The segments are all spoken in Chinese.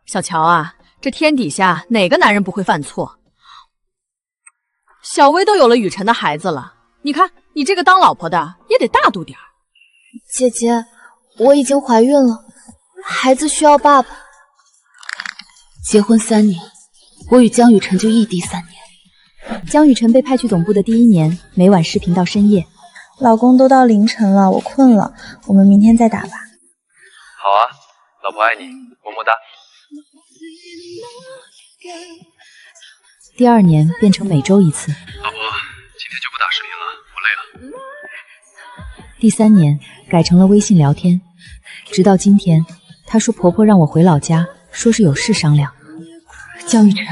小乔啊，这天底下哪个男人不会犯错？小薇都有了雨辰的孩子了，你看你这个当老婆的也得大度点儿。姐姐，我已经怀孕了，孩子需要爸爸。结婚3年，我与江雨辰就异地3年。江雨辰被派去总部的第1年，每晚视频到深夜。老公，都到凌晨了，我困了，我们明天再打吧。好啊，老婆爱你，么么哒。第2年变成每周1次。老婆，今天就不打视频了，我累了。第3年改成了微信聊天，直到今天，她说婆婆让我回老家，说是有事商量。江雨辰，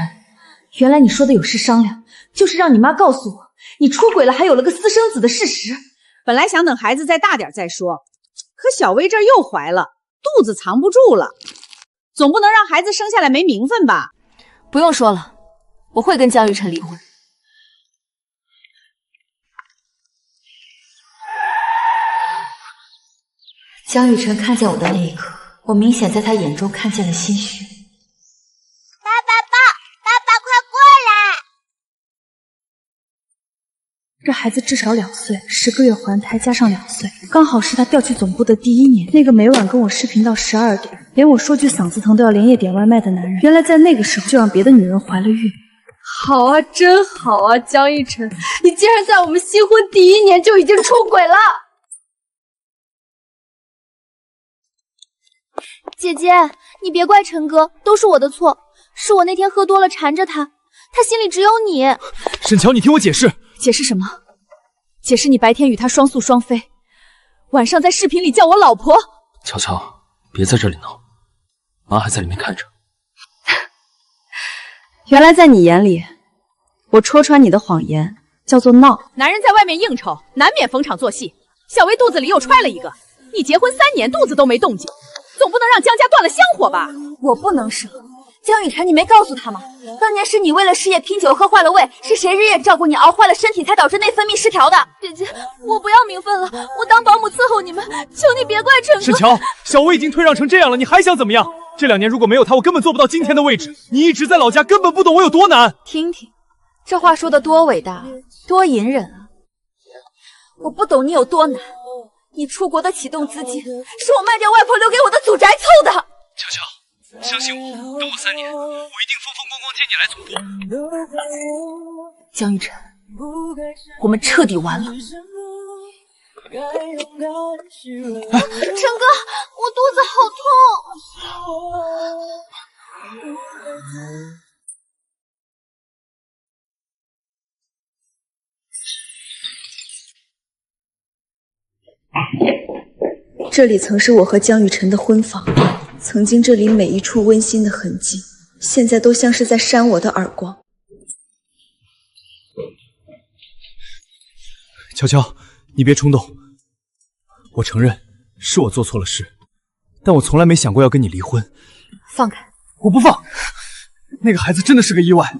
原来你说的有事商量，就是让你妈告诉我你出轨了，还有了个私生子的事实。本来想等孩子再大点再说，可小薇这儿又怀了，肚子藏不住了，总不能让孩子生下来没名分吧？不用说了，我会跟江雨辰离婚。江雨辰看见我的那一刻，我明显在他眼中看见了心血。爸爸快过来！这孩子至少2岁，10个月怀胎加上2岁，刚好是他调去总部的第1年。那个每晚跟我视频到12点，连我说句嗓子疼都要连夜点外卖的男人，原来在那个时候就让别的女人怀了孕。好啊，真好啊，江雨辰，你竟然在我们新婚第1年就已经出轨了！姐姐，你别怪陈哥，都是我的错，是我那天喝多了缠着他，他心里只有你。沈乔，你听我解释。解释什么？解释你白天与他双宿双飞，晚上在视频里叫我老婆。乔乔，别在这里闹，妈还在里面看着。原来在你眼里，我戳穿你的谎言叫做闹。男人在外面应酬，难免逢场作戏。小薇肚子里又揣了一个，你结婚3年肚子都没动静，总不能让江家断了香火吧？我不能生。江雨辰，你没告诉他吗？当年是你为了事业拼酒喝坏了胃，是谁日夜照顾你熬坏了身体，才导致内分泌失调的？姐姐，我不要名分了，我当保姆伺候你们，求你别怪陈哥。沈乔，小薇已经退让成这样了，你还想怎么样？这2年如果没有她，我根本做不到今天的位置。你一直在老家，根本不懂我有多难。听听，这话说的多伟大，多隐忍啊！我不懂你有多难，你出国的启动资金是我卖掉外婆留给我的祖宅凑的。乔乔，相信我，等我3年，我一定风风光光接你来总部。江雨辰，我们彻底完了。陈哥，我肚子好痛。这里曾是我和江雨辰的婚房，曾经这里每一处温馨的痕迹，现在都像是在扇我的耳光。乔乔，你别冲动。我承认是我做错了事，但我从来没想过要跟你离婚。放开！我不放！那个孩子真的是个意外。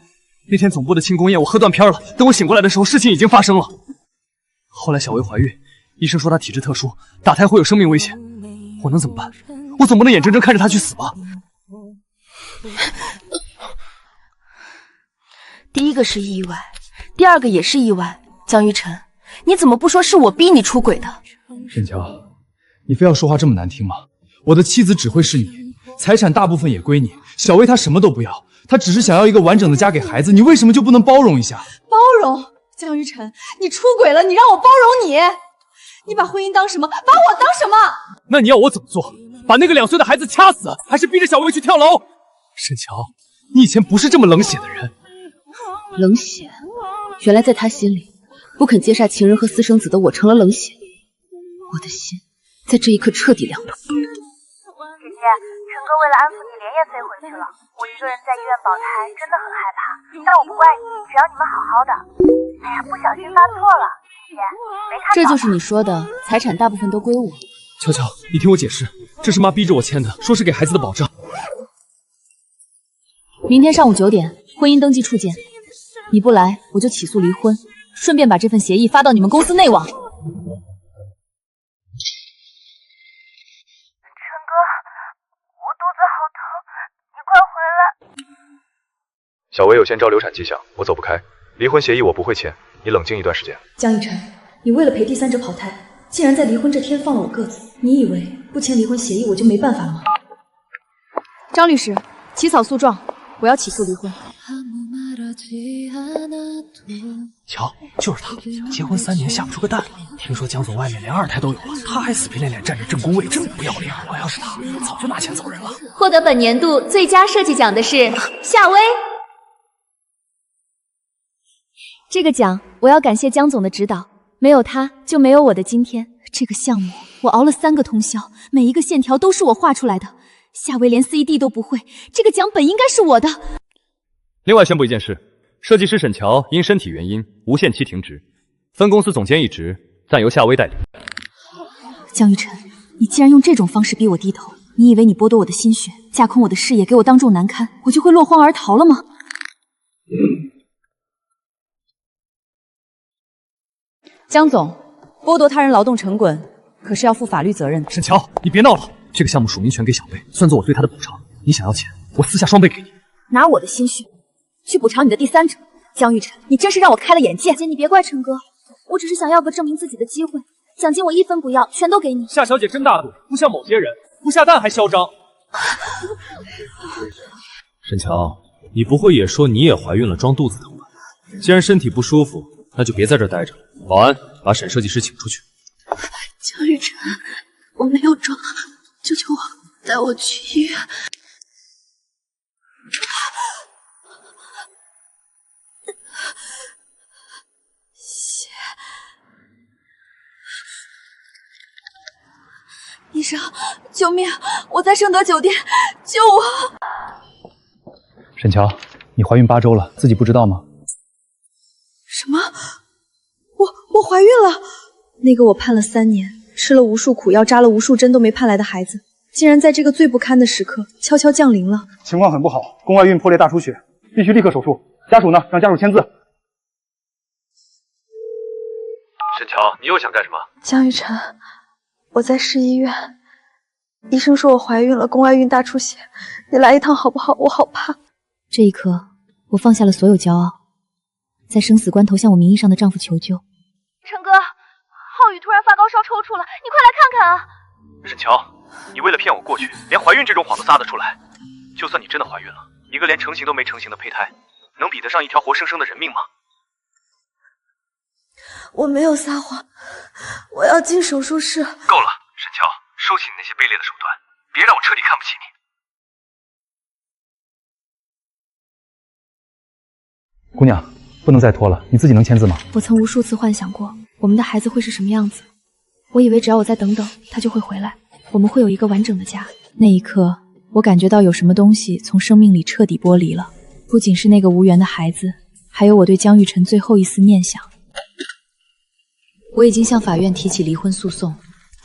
那天总部的庆功宴我喝断片了，等我醒过来的时候，事情已经发生了。后来小薇怀孕，医生说她体质特殊，打胎会有生命危险。我能怎么办？我总不能眼睁睁看着她去死吧？第一个是意外，第2个也是意外。江雨辰，你怎么不说是我逼你出轨的？沈乔，你非要说话这么难听吗？我的妻子只会是你，财产大部分也归你。小薇她什么都不要，她只是想要一个完整的家给孩子，你为什么就不能包容一下？包容？江雨辰，你出轨了，你让我包容你？你把婚姻当什么？把我当什么？那你要我怎么做？把那个2岁的孩子掐死，还是逼着小薇去跳楼？沈乔，你以前不是这么冷血的人。冷血？原来在他心里，不肯接下情人和私生子的我成了冷血。我的心在这一刻彻底凉透。姐姐，陈哥为了安抚你连夜飞回去了，我一个人在医院保胎，真的很害怕。但我不怪你，只要你们好好的。哎呀，不小心发错了，姐姐，没看到。这就是你说的财产大部分都归我。乔乔，你听我解释，这是妈逼着我签的，说是给孩子的保障。明天上午9点，婚姻登记处见。你不来，我就起诉离婚，顺便把这份协议发到你们公司内网。陈哥，我肚子好疼，你快小薇有先招流产迹象，我走不开。离婚协议我不会签，你冷静一段时间。江逸晨，你为了陪第三者跑胎，竟然在离婚这天放了我鸽子。你以为不签离婚协议我就没办法了吗？张律师，起草诉状，我要起诉离婚。瞧，就是他，结婚3年下不出个蛋。听说江总外面连2胎都有了，他还死皮赖脸占着正宫位，真不要脸。我要是他，早就拿钱走人了。获得本年度最佳设计奖的是夏薇。这个奖我要感谢江总的指导，没有他就没有我的今天。这个项目我熬了3个通宵，每一个线条都是我画出来的。夏薇连 CAD 都不会，这个奖本应该是我的。另外宣布一件事，设计师沈乔因身体原因无限期停职，分公司总监一职暂由夏薇代理。江逸晨，你既然用这种方式逼我低头，你以为你剥夺我的心血，架空我的事业，给我当众难堪，我就会落荒而逃了吗？江总，剥夺他人劳动成滚，可是要负法律责任的。沈乔，你别闹了，这个项目署名权给小薇，算作我对她的补偿。你想要钱，我私下双倍给你。拿我的心血去补偿你的第三者，江逸晨，你真是让我开了眼界。姐，你别怪陈哥，我只是想要个证明自己的机会，奖金我1分不要，全都给你。夏小姐真大度，不像某些人，不下蛋还嚣张。沈乔，你不会也说你也怀孕了，装肚子疼吧？既然身体不舒服，那就别在这儿待着了。保安，把沈设计师请出去。江逸晨，我没有装，求求我，带我去医院。医生，救命！我在盛德酒店，救我！沈乔，你怀孕8周了，自己不知道吗？什么？我怀孕了？那个我盼了3年，吃了无数苦药，扎了无数针都没盼来的孩子，竟然在这个最不堪的时刻悄悄降临了。情况很不好，宫外孕破裂大出血，必须立刻手术。家属呢？让家属签字。沈乔，你又想干什么？江逸晨，我在市医院，医生说我怀孕了，宫外孕大出血，你来一趟好不好？我好怕。这一刻，我放下了所有骄傲，在生死关头向我名义上的丈夫求救。陈哥，浩宇突然发高烧抽搐了，你快来看看啊！沈乔，你为了骗我过去，连怀孕这种谎都撒得出来。就算你真的怀孕了，一个连成型都没成型的胚胎，能比得上一条活生生的人命吗？我没有撒谎，我要进手术室。够了，沈乔，收起你那些卑劣的手段，别让我彻底看不起你。姑娘，不能再拖了，你自己能签字吗？我曾无数次幻想过我们的孩子会是什么样子，我以为只要我再等等，他就会回来，我们会有一个完整的家。那一刻，我感觉到有什么东西从生命里彻底剥离了，不仅是那个无缘的孩子，还有我对江玉晨最后一丝念想。我已经向法院提起离婚诉讼，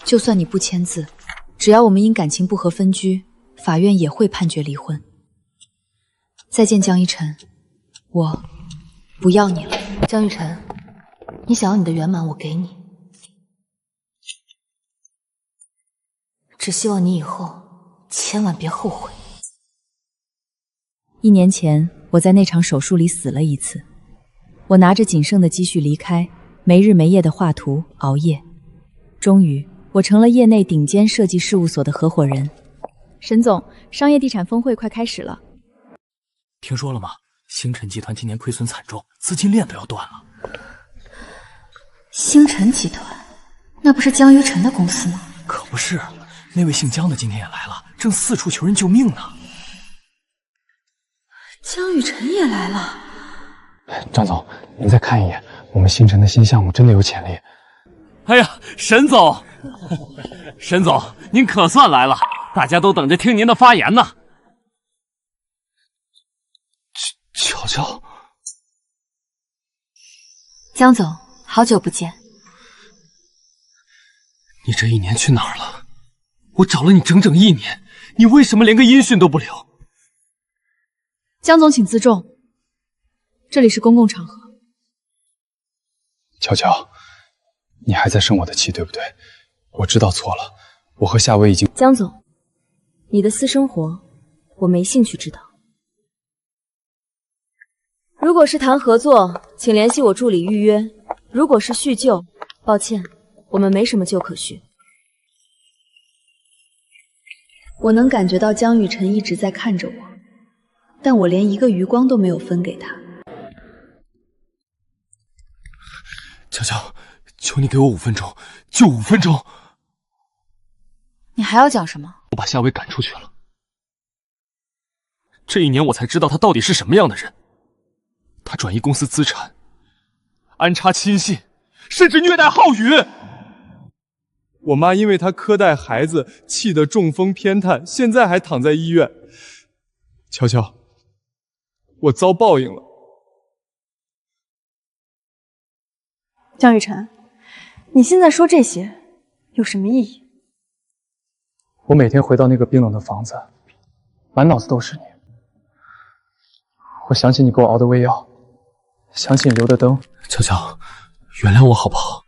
就算你不签字，只要我们因感情不和分居，法院也会判决离婚。再见，江一晨，我不要你了。江玉晨，你想要你的圆满，我给你，只希望你以后千万别后悔。1年前，我在那场手术里死了一次，我拿着仅剩的积蓄离开，没日没夜的画图熬夜，终于我成了业内顶尖设计事务所的合伙人。沈总，商业地产峰会快开始了，听说了吗？星辰集团今年亏损惨重，资金链都要断了。星辰集团，那不是江于晨的公司吗？可不是，那位姓江的今天也来了，正四处求人救命呢。江雨晨也来了。张总，您再看一眼，我们星辰的新项目真的有潜力。哎呀，沈总，沈总，您可算来了，大家都等着听您的发言呢。乔乔，江总，好久不见。你这1年去哪儿了？我找了你整整1年，你为什么连个音讯都不留？江总，请自重，这里是公共场合。乔乔，你还在生我的气，对不对？我知道错了，我和夏薇已经……江总，你的私生活我没兴趣知道。如果是谈合作，请联系我助理预约；如果是叙旧，抱歉，我们没什么旧可叙。我能感觉到江雨晨一直在看着我，但我连一个余光都没有分给他。乔乔，求你给我5分钟，就5分钟。你还要讲什么？我把夏薇赶出去了。这1年我才知道他到底是什么样的人。他转移公司资产，安插亲信，甚至虐待浩宇。我妈因为他苛待孩子，气得中风偏瘫，现在还躺在医院。乔乔，我遭报应了。江雨晨，你现在说这些有什么意义？我每天回到那个冰冷的房子，满脑子都是你。我想起你给我熬的胃药，想起你留的灯。乔乔，原谅我好不好？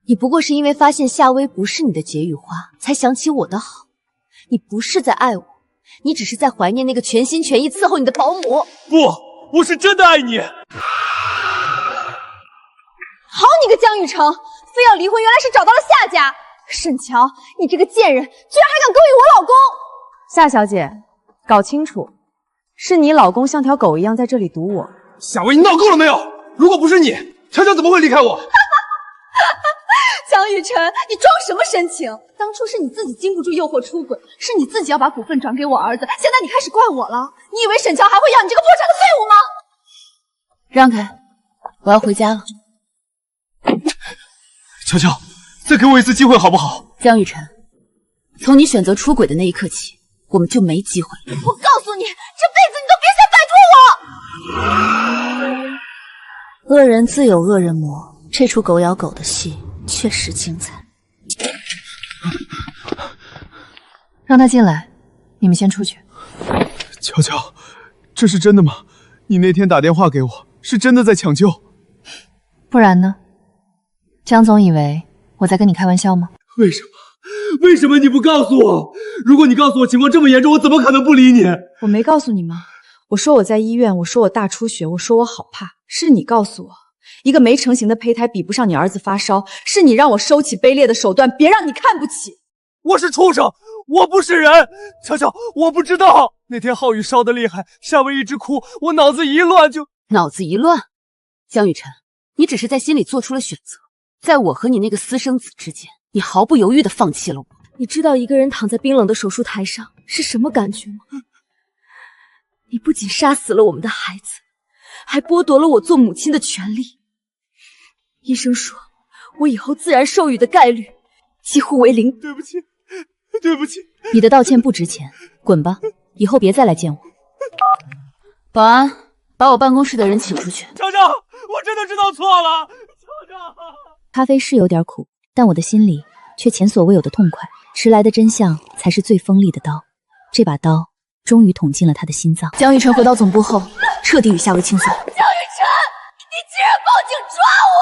你不过是因为发现夏薇不是你的解语花，才想起我的好。你不是在爱我，你只是在怀念那个全心全意伺候你的保姆。不，我是真的爱你。好你个江雨成，非要离婚，原来是找到了夏家。沈乔，你这个贱人，居然还敢勾引我老公！夏小姐，搞清楚，是你老公像条狗一样在这里堵我。夏薇，你闹够了没有？如果不是你，乔乔怎么会离开我？江雨晨，你装什么深情？当初是你自己经不住诱惑出轨，是你自己要把股份转给我儿子，现在你开始怪我了？你以为沈乔还会要你这个破产的废物吗？让开，我要回家了。乔乔，再给我一次机会好不好？江雨晨，从你选择出轨的那一刻起，我们就没机会了。我告诉你，这辈子你都别想摆脱我！恶人自有恶人磨，这出狗咬狗的戏确实精彩。让他进来，你们先出去。乔乔，这是真的吗？你那天打电话给我，是真的在抢救？不然呢？江总以为我在跟你开玩笑吗？为什么？为什么你不告诉我？如果你告诉我情况这么严重，我怎么可能不理你？我没告诉你吗？我说我在医院，我说我大出血，我说我好怕，是你告诉我。一个没成型的胚胎比不上你儿子发烧，是你让我收起卑劣的手段，别让你看不起。我是畜生，我不是人。乔乔，我不知道。那天浩宇烧得厉害，夏薇一直哭，我脑子一乱就……脑子一乱？江雨晨，你只是在心里做出了选择，在我和你那个私生子之间，你毫不犹豫地放弃了我。你知道一个人躺在冰冷的手术台上是什么感觉吗？你不仅杀死了我们的孩子，还剥夺了我做母亲的权利。医生说，我以后自然受孕的概率几乎为零。对不起，对不起。你的道歉不值钱，滚吧，以后别再来见我。保安，把我办公室的人请出去。乔乔，我真的知道错了。乔乔，咖啡是有点苦，但我的心里却前所未有的痛快。迟来的真相才是最锋利的刀，这把刀终于捅进了他的心脏。江雨晨回到总部后，彻底与夏薇清算。江雨晨，你竟然报警抓我！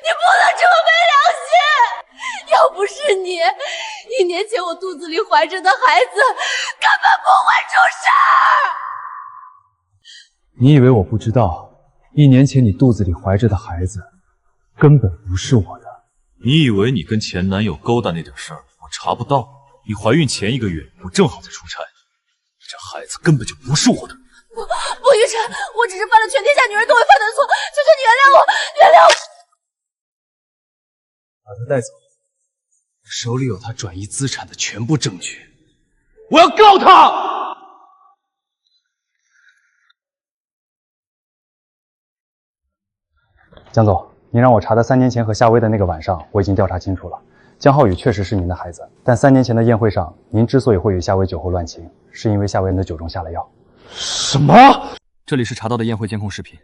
你不能这么没良心！要不是你，1年前我肚子里怀着的孩子根本不会出事儿。你以为我不知道？1年前你肚子里怀着的孩子根本不是我的。你以为你跟前男友勾搭那点事儿我查不到？你怀孕前1个月我正好在出差，这孩子根本就不是我的。不，雨晨，我只是犯了全天下女人都会犯的错，求求你原谅我，原谅我！把他带走，我手里有他转移资产的全部证据，我要告他！江总，您让我查的3年前和夏薇的那个晚上，我已经调查清楚了。江浩宇确实是您的孩子，但3年前的宴会上，您之所以会与夏薇酒后乱情，是因为夏薇的酒中下了药。什么？这里是查到的宴会监控视频。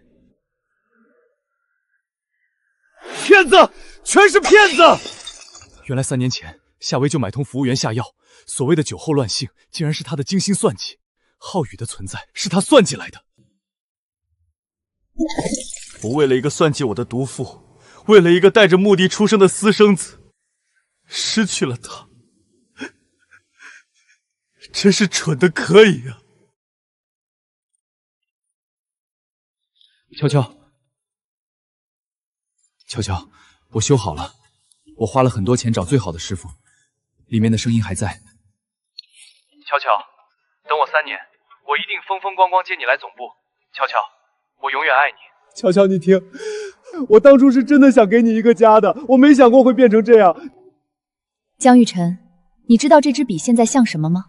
骗子，全是骗子！原来3年前，夏薇就买通服务员下药，所谓的酒后乱性，竟然是他的精心算计。浩宇的存在是他算计来的。我为了一个算计我的毒妇，为了一个带着目的出生的私生子，失去了他，真是蠢的可以啊！悄悄，悄悄，我修好了，我花了很多钱找最好的师傅，里面的声音还在。悄悄，等我3年，我一定风风光光接你来总部。悄悄，我永远爱你。悄悄，你听，我当初是真的想给你一个家的，我没想过会变成这样。江玉晨，你知道这支笔现在像什么吗？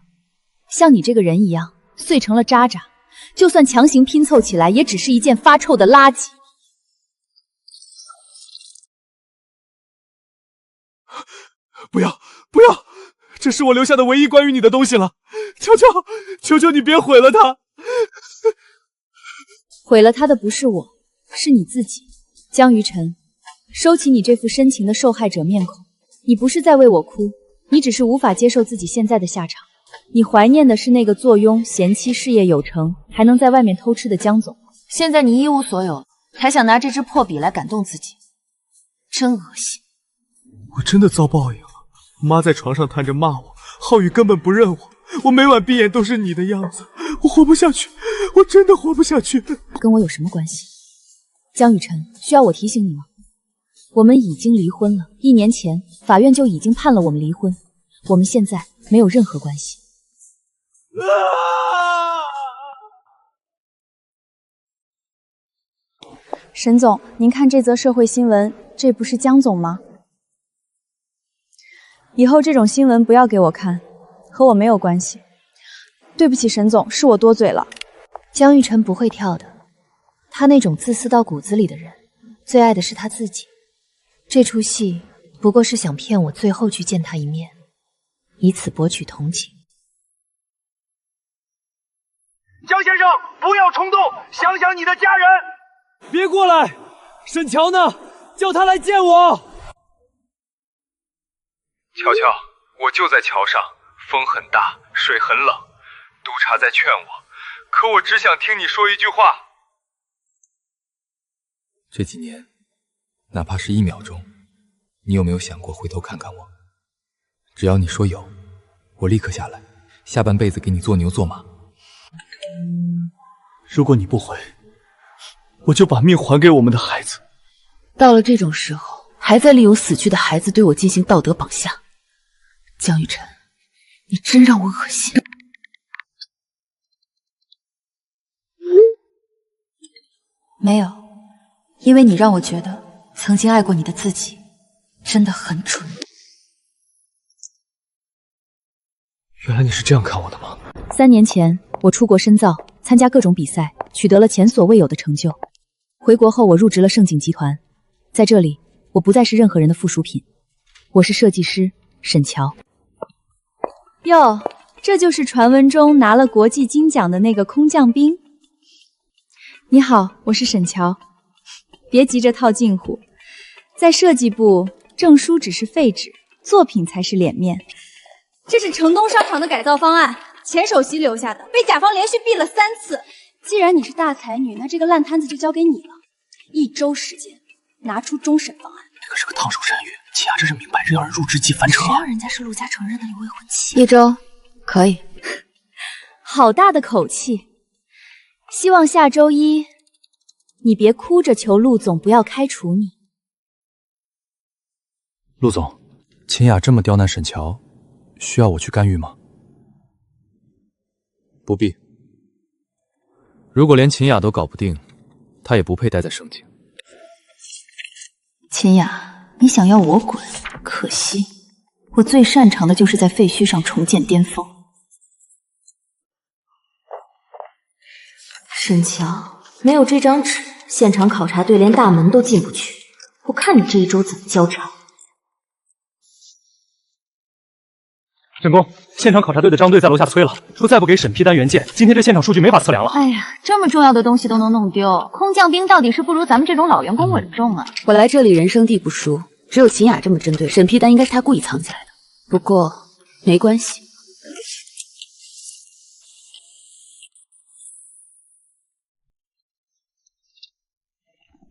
像你这个人一样，碎成了渣渣，就算强行拼凑起来，也只是一件发臭的垃圾。不要，不要！这是我留下的唯一关于你的东西了，悄悄，求求你别毁了它。毁了他的不是我，是你自己。江于晨，收起你这副深情的受害者面孔。你不是在为我哭，你只是无法接受自己现在的下场。你怀念的是那个坐拥贤妻事业有成，还能在外面偷吃的江总。现在你一无所有，还想拿这支破笔来感动自己，真恶心。我真的遭报应了。妈在床上瘫着骂我，浩宇根本不认我，我每晚闭眼都是你的样子，我活不下去，我真的活不下去。跟我有什么关系？江雨晨，需要我提醒你吗？我们已经离婚了，1年前法院就已经判了我们离婚，我们现在没有任何关系。沈总，您看这则社会新闻，这不是江总吗？以后这种新闻不要给我看，和我没有关系。对不起，沈总，是我多嘴了。江玉晨不会跳的，他那种自私到骨子里的人，最爱的是他自己。这出戏不过是想骗我最后去见他一面，以此博取同情。江先生，不要冲动，想想你的家人。别过来！沈乔呢？叫他来见我。乔乔，我就在桥上，风很大，水很冷，督察在劝我，可我只想听你说一句话。这几年，哪怕是1秒钟，你有没有想过回头看看我？只要你说有，我立刻下来，下半辈子给你做牛做马。如果你不回，我就把命还给我们的孩子。到了这种时候，还在利用死去的孩子对我进行道德绑架。江雨晨，你真让我恶心。没有，因为你让我觉得曾经爱过你的自己真的很蠢。原来你是这样看我的吗？3年前，我出国深造，参加各种比赛，取得了前所未有的成就。回国后，我入职了盛景集团，在这里，我不再是任何人的附属品，我是设计师沈乔。哟，这就是传闻中拿了国际金奖的那个空降兵。你好，我是沈乔。别急着套近乎，在设计部，证书只是废纸，作品才是脸面。这是城东商场的改造方案，前首席留下的，被甲方连续毙了3次。既然你是大才女，那这个烂摊子就交给你了。1周时间，拿出终审方案。这可是个烫手山芋，欺压这是明摆着要人入职即翻车。谁让人家是陆家承认的你未婚妻？1周，可以。好大的口气！希望下周一你别哭着求陆总不要开除你。陆总，秦雅这么刁难沈乔，需要我去干预吗？不必。如果连秦雅都搞不定，她也不配待在盛景。秦雅，你想要我滚？可惜，我最擅长的就是在废墟上重见巅峰。沈乔，没有这张纸，现场考察队连大门都进不去。我看你这1周怎么交差。沈工，现场考察队的张队在楼下催了，说再不给审批单原件，今天这现场数据没法测量了。哎呀，这么重要的东西都能弄丢，空降兵到底是不如咱们这种老员工稳重啊！我来这里人生地不熟，只有秦雅这么针对，审批单应该是他故意藏起来的。不过没关系。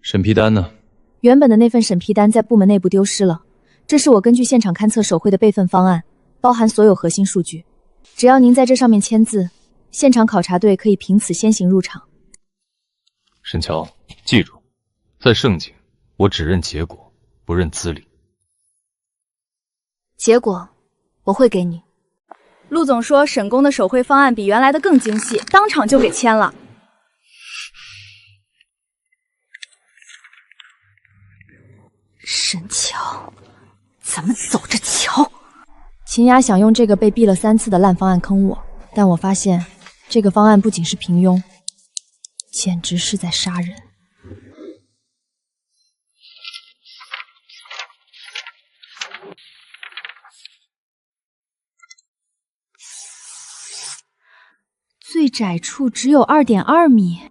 审批单呢？原本的那份审批单在部门内部丢失了，这是我根据现场勘测手绘的备份方案。包含所有核心数据，只要您在这上面签字，现场考察队可以凭此先行入场。沈乔，记住，在盛景，我只认结果，不认资历。结果我会给你。陆总说沈工的手绘方案比原来的更精细，当场就给签了。沈乔，咱们走着瞧。秦雅想用这个被毙了3次的烂方案坑我，但我发现这个方案不仅是平庸，简直是在杀人。最窄处只有2.2米，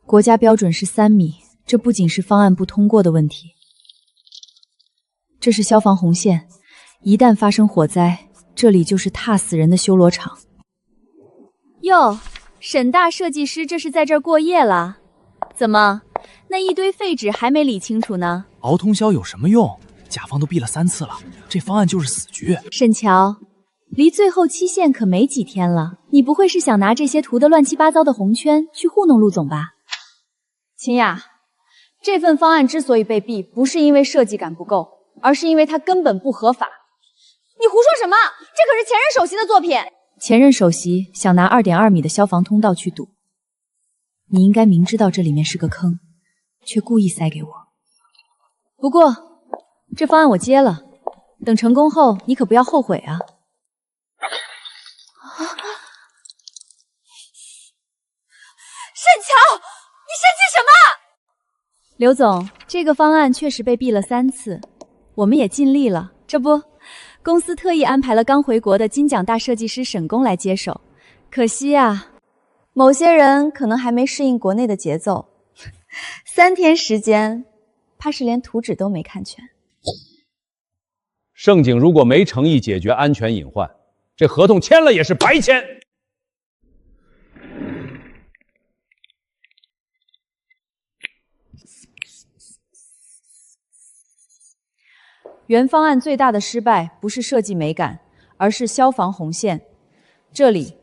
国家标准是3米，这不仅是方案不通过的问题，这是消防红线，一旦发生火灾，这里就是踏死人的修罗场。哟，沈大设计师这是在这儿过夜了？怎么，那一堆废纸还没理清楚呢？熬通宵有什么用？甲方都毙了3次了，这方案就是死局。沈乔，离最后期限可没几天了，你不会是想拿这些涂得乱七八糟的红圈去糊弄陆总吧？秦雅，这份方案之所以被毙，不是因为设计感不够，而是因为它根本不合法。你胡说什么？这可是前任首席的作品。前任首席想拿2.2米的消防通道去堵，你应该明知道这里面是个坑，却故意塞给我。不过这方案我接了，等成功后你可不要后悔啊！沈乔，你生气什么？刘总，这个方案确实被毙了3次，我们也尽力了。这不，公司特意安排了刚回国的金奖大设计师沈工来接手。可惜啊，某些人可能还没适应国内的节奏，3天时间，怕是连图纸都没看全。盛景如果没诚意解决安全隐患，这合同签了也是白签。原方案最大的失败不是设计美感，而是消防红线。这里，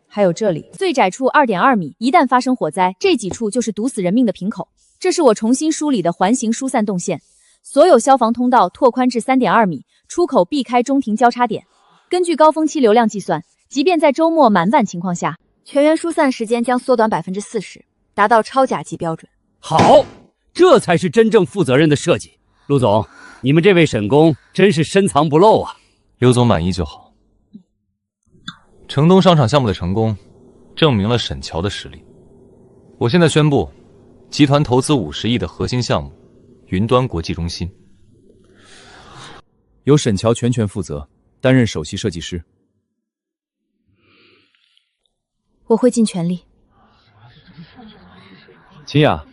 还有这里，最窄处2.2米，一旦发生火灾，这几处就是毒死人命的瓶口。这是我重新梳理的环形疏散动线，所有消防通道拓宽至3.2米，出口避开中庭交叉点。根据高峰期流量计算，即便在周末满晚情况下，全员疏散时间将缩短40%，达到超甲级标准。好，这才是真正负责任的设计。陆总，你们这位沈工真是深藏不露啊！刘总满意就好。城东商场项目的成功，证明了沈乔的实力。我现在宣布，集团投资50亿的核心项目——云端国际中心，由沈乔全权负责，担任首席设计师。我会尽全力。秦雅，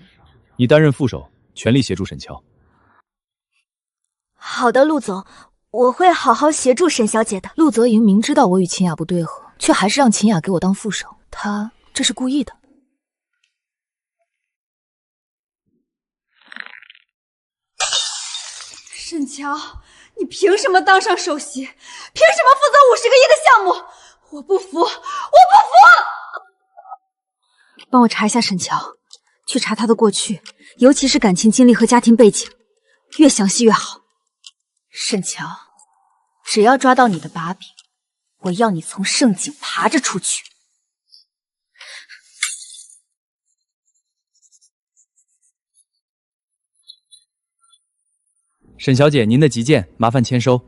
你担任副手，全力协助沈乔。好的，陆总，我会好好协助沈小姐的。陆泽莹明知道我与秦雅不对合，却还是让秦雅给我当副手，他这是故意的。沈乔，你凭什么当上首席？凭什么负责50个亿的项目？我不服，我不服！帮我查一下沈乔，去查她的过去，尤其是感情经历和家庭背景，越详细越好。沈乔，只要抓到你的把柄，我要你从盛景爬着出去。沈小姐，您的急件麻烦签收。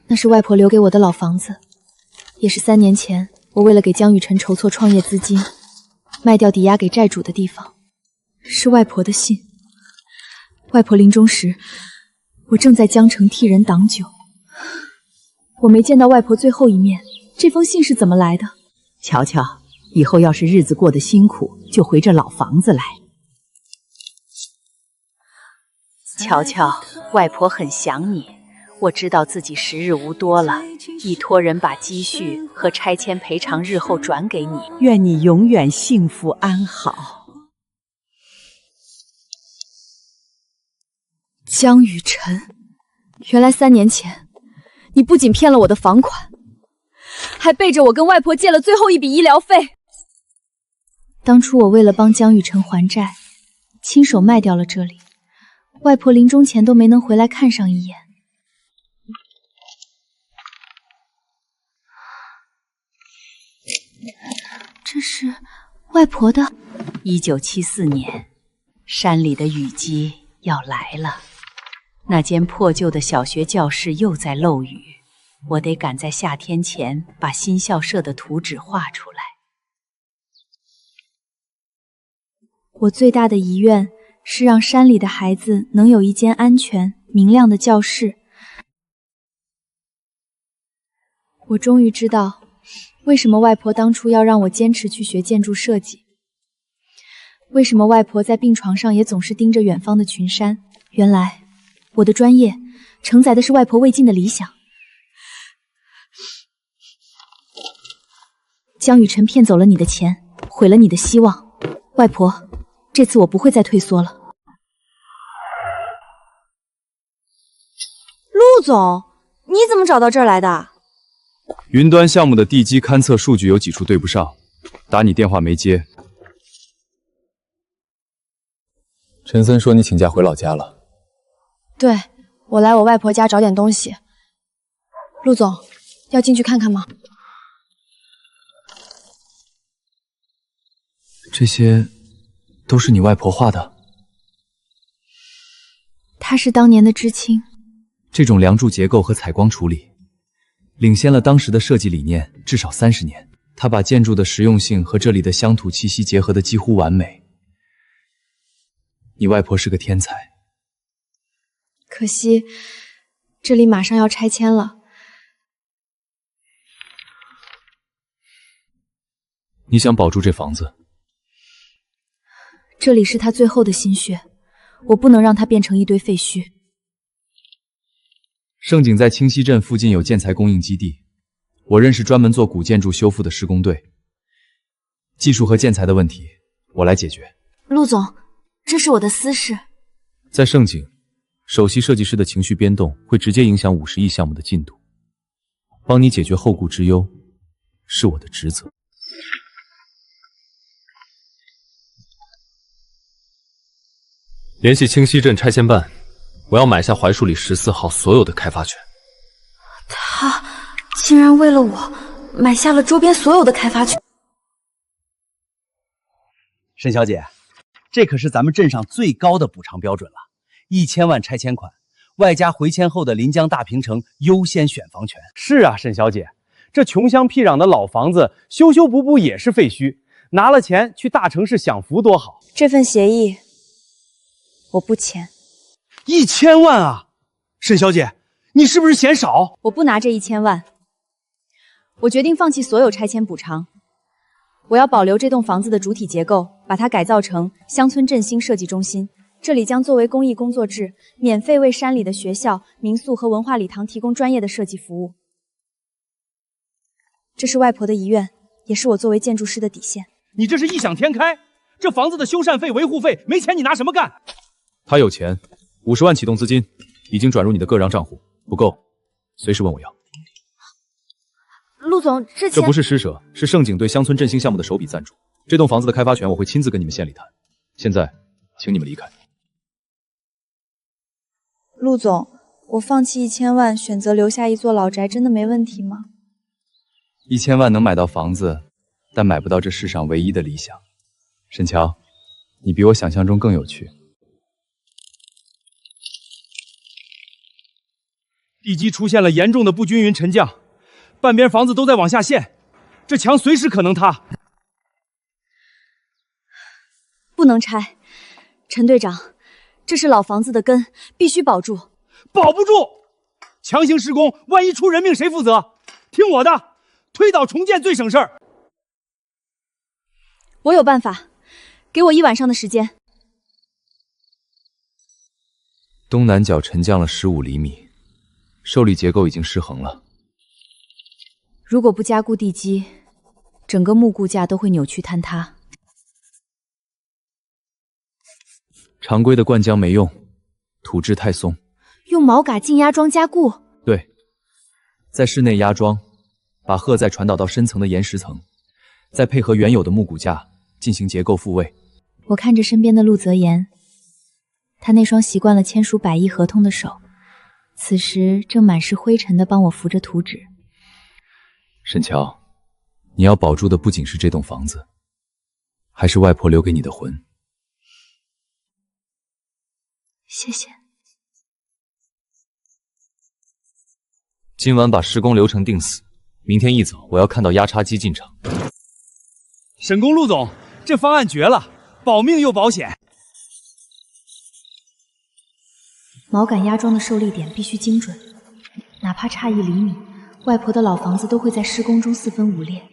那是外婆留给我的老房子，也是3年前我为了给江雨晨筹措创业资金，卖掉抵押给债主的地方。是外婆的信。外婆临终时，我正在江城替人挡酒，我没见到外婆最后一面。这封信是怎么来的？瞧瞧，以后要是日子过得辛苦，就回这老房子来。瞧瞧，外婆很想你，我知道自己时日无多了，已托人把积蓄和拆迁赔偿日后转给你，愿你永远幸福安好。江雨晨，原来3年前，你不仅骗了我的房款，还背着我跟外婆借了最后一笔医疗费。当初我为了帮江雨晨还债，亲手卖掉了这里，外婆临终前都没能回来看上一眼。这是外婆的。1974年，山里的雨季要来了，那间破旧的小学教室又在漏雨，我得赶在夏天前把新校舍的图纸画出来。我最大的遗愿是让山里的孩子能有一间安全明亮的教室。我终于知道为什么外婆当初要让我坚持去学建筑设计，为什么外婆在病床上也总是盯着远方的群山。原来我的专业承载的是外婆未尽的理想。江雨晨骗走了你的钱，毁了你的希望。外婆，这次我不会再退缩了。陆总，你怎么找到这儿来的？云端项目的地基勘测数据有几处对不上，打你电话没接。陈森说你请假回老家了。对，我来我外婆家找点东西。陆总，要进去看看吗？这些都是你外婆画的？她是当年的知青。这种梁柱结构和采光处理，领先了当时的设计理念至少30年。她把建筑的实用性和这里的乡土气息结合得几乎完美。你外婆是个天才。可惜，这里马上要拆迁了。你想保住这房子？这里是他最后的心血，我不能让它变成一堆废墟。盛景在清溪镇附近有建材供应基地，我认识专门做古建筑修复的施工队。技术和建材的问题，我来解决。陆总，这是我的私事。在盛景，首席设计师的情绪变动会直接影响50亿项目的进度。帮你解决后顾之忧，是我的职责。联系清溪镇拆迁办，我要买下槐树里14号所有的开发权。他竟然为了我买下了周边所有的开发权。沈小姐，这可是咱们镇上最高的补偿标准了，1000万拆迁款，外加回迁后的临江大平城优先选房权。是啊，沈小姐，这穷乡僻壤的老房子修修补补也是废墟，拿了钱去大城市享福多好。这份协议我不签。1000万啊！沈小姐，你是不是嫌少？我不拿这1000万，我决定放弃所有拆迁补偿。我要保留这栋房子的主体结构，把它改造成乡村振兴设计中心。这里将作为公益工作制，免费为山里的学校、民宿和文化礼堂提供专业的设计服务。这是外婆的遗愿，也是我作为建筑师的底线。你这是异想天开！这房子的修缮费、维护费没钱，你拿什么干？他有钱，50万启动资金已经转入你的个人账户，不够，随时问我要。陆总，之前这不是施舍，是盛景对乡村振兴项目的首笔赞助。这栋房子的开发权我会亲自跟你们县里谈。现在，请你们离开。陆总，我放弃1000万，选择留下一座老宅，真的没问题吗？1000万能买到房子，但买不到这世上唯一的理想。沈乔，你比我想象中更有趣。地基出现了严重的不均匀沉降，半边房子都在往下陷，这墙随时可能塌。不能拆，陈队长，这是老房子的根，必须保住。保不住，强行施工，万一出人命谁负责？听我的，推倒重建最省事儿。我有办法，给我1晚上的时间。东南角沉降了15厘米，受力结构已经失衡了。如果不加固地基，整个木骨架都会扭曲坍塌。常规的灌浆没用，土质太松。用毛嘎静压桩加固？对，在室内压桩，把褐再传导到深层的岩石层，再配合原有的木骨架进行结构复位。我看着身边的陆泽言，他那双习惯了签署100亿合同的手，此时正满是灰尘的帮我扶着图纸。沈乔，你要保住的不仅是这栋房子，还是外婆留给你的魂。谢谢。今晚把施工流程定死，明天一早我要看到压插机进场。沈工陆总，这方案绝了，保命又保险。毛感压桩的受力点必须精准，哪怕差1厘米，外婆的老房子都会在施工中4分5裂。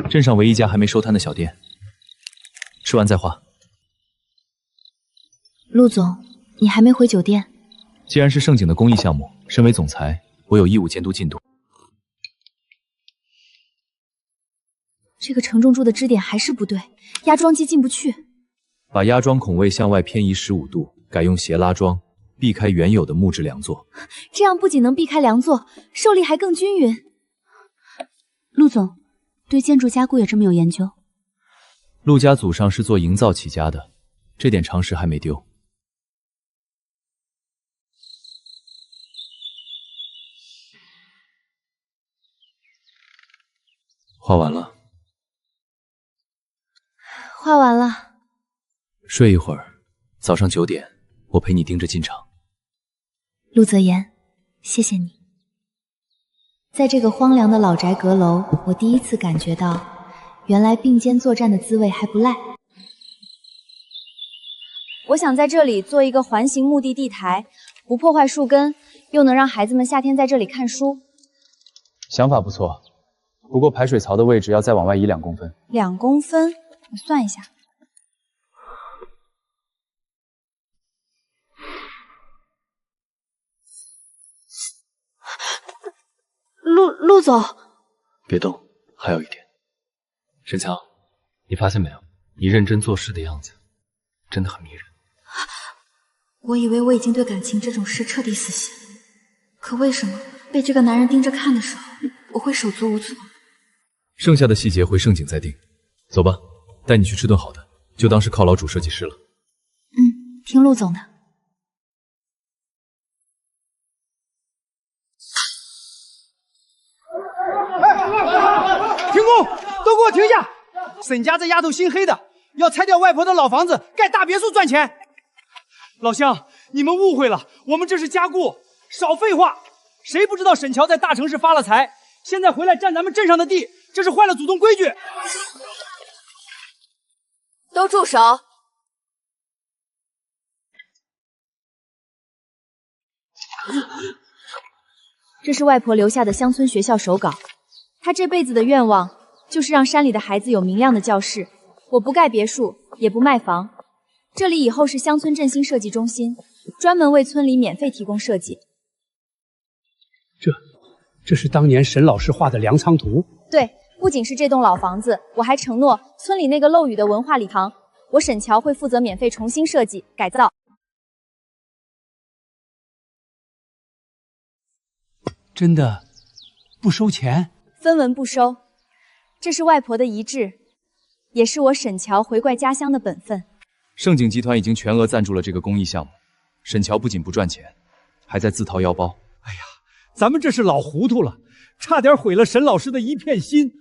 镇上唯一家还没收摊的小店，吃完再画。陆总，你还没回酒店？既然是盛景的公益项目，身为总裁，我有义务监督进度。这个承重柱的支点还是不对，压桩机进不去。把压桩孔位向外偏移15度，改用斜拉桩，避开原有的木质梁座。这样不仅能避开梁座，受力还更均匀。陆总，对建筑加固也这么有研究？陆家祖上是做营造起家的，这点常识还没丢。画完了。画完了。睡一会儿，早上9点，我陪你盯着进场。陆泽言，谢谢你。在这个荒凉的老宅阁楼，我第一次感觉到，原来并肩作战的滋味还不赖。我想在这里做一个环形木地地台，不破坏树根，又能让孩子们夏天在这里看书。想法不错，不过排水槽的位置要再往外移2公分。2公分，我算一下。陆总，别动，还有一点。沈乔，你发现没有？你认真做事的样子，真的很迷人。我以为我已经对感情这种事彻底死心，可为什么被这个男人盯着看的时候，我会手足无措？剩下的细节回盛景再定。走吧，带你去吃顿好的，就当是犒劳主设计师了。听陆总的。停工！都给我停下！沈家这丫头心黑的，要拆掉外婆的老房子，盖大别墅赚钱。老乡，你们误会了，我们这是加固。少废话！谁不知道沈乔在大城市发了财，现在回来占咱们镇上的地，这是坏了祖宗规矩。都住手！这是外婆留下的乡村学校手稿，她这辈子的愿望就是让山里的孩子有明亮的教室。我不盖别墅，也不卖房，这里以后是乡村振兴设计中心，专门为村里免费提供设计。这是当年沈老师画的粮仓图。对，不仅是这栋老房子，我还承诺村里那个漏雨的文化礼堂，我沈乔会负责免费重新设计改造。真的不收钱？分文不收，这是外婆的遗志，也是我沈乔回归家乡的本分。盛景集团已经全额赞助了这个公益项目，沈乔不仅不赚钱，还在自掏腰包。哎呀，咱们这是老糊涂了，差点毁了沈老师的一片心。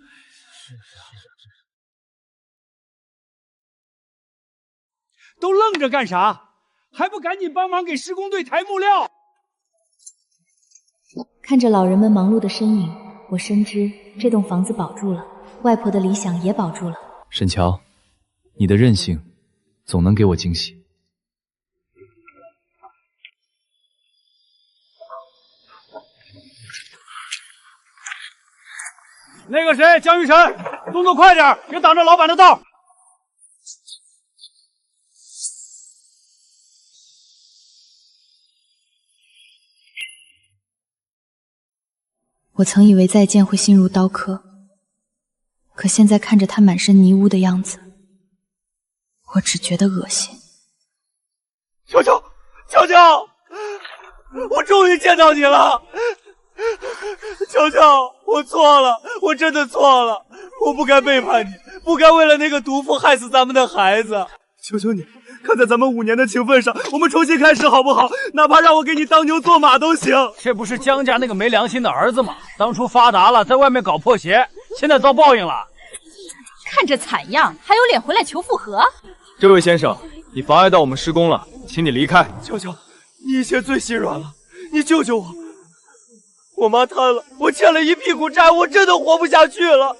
都愣着干啥？还不赶紧帮忙给施工队抬木料？看着老人们忙碌的身影，我深知这栋房子保住了，外婆的理想也保住了。沈乔，你的韧性总能给我惊喜。那个谁，江玉晨，动作快点，别挡着老板的道。我曾以为再见会心如刀割，可现在看着他满身泥污的样子，我只觉得恶心。求求，求求！我终于见到你了！乔乔，我错了，我真的错了，我不该背叛你，不该为了那个毒妇害死咱们的孩子。求求你，看在咱们5年的情分上，我们重新开始好不好？哪怕让我给你当牛做马都行。这不是江家那个没良心的儿子吗？当初发达了，在外面搞破鞋，现在遭报应了。看这惨样，还有脸回来求复合？这位先生，你妨碍到我们施工了，请你离开。乔乔，你以前最心软了，你救救我！我妈瘫了，我欠了一屁股债，我真的活不下去了。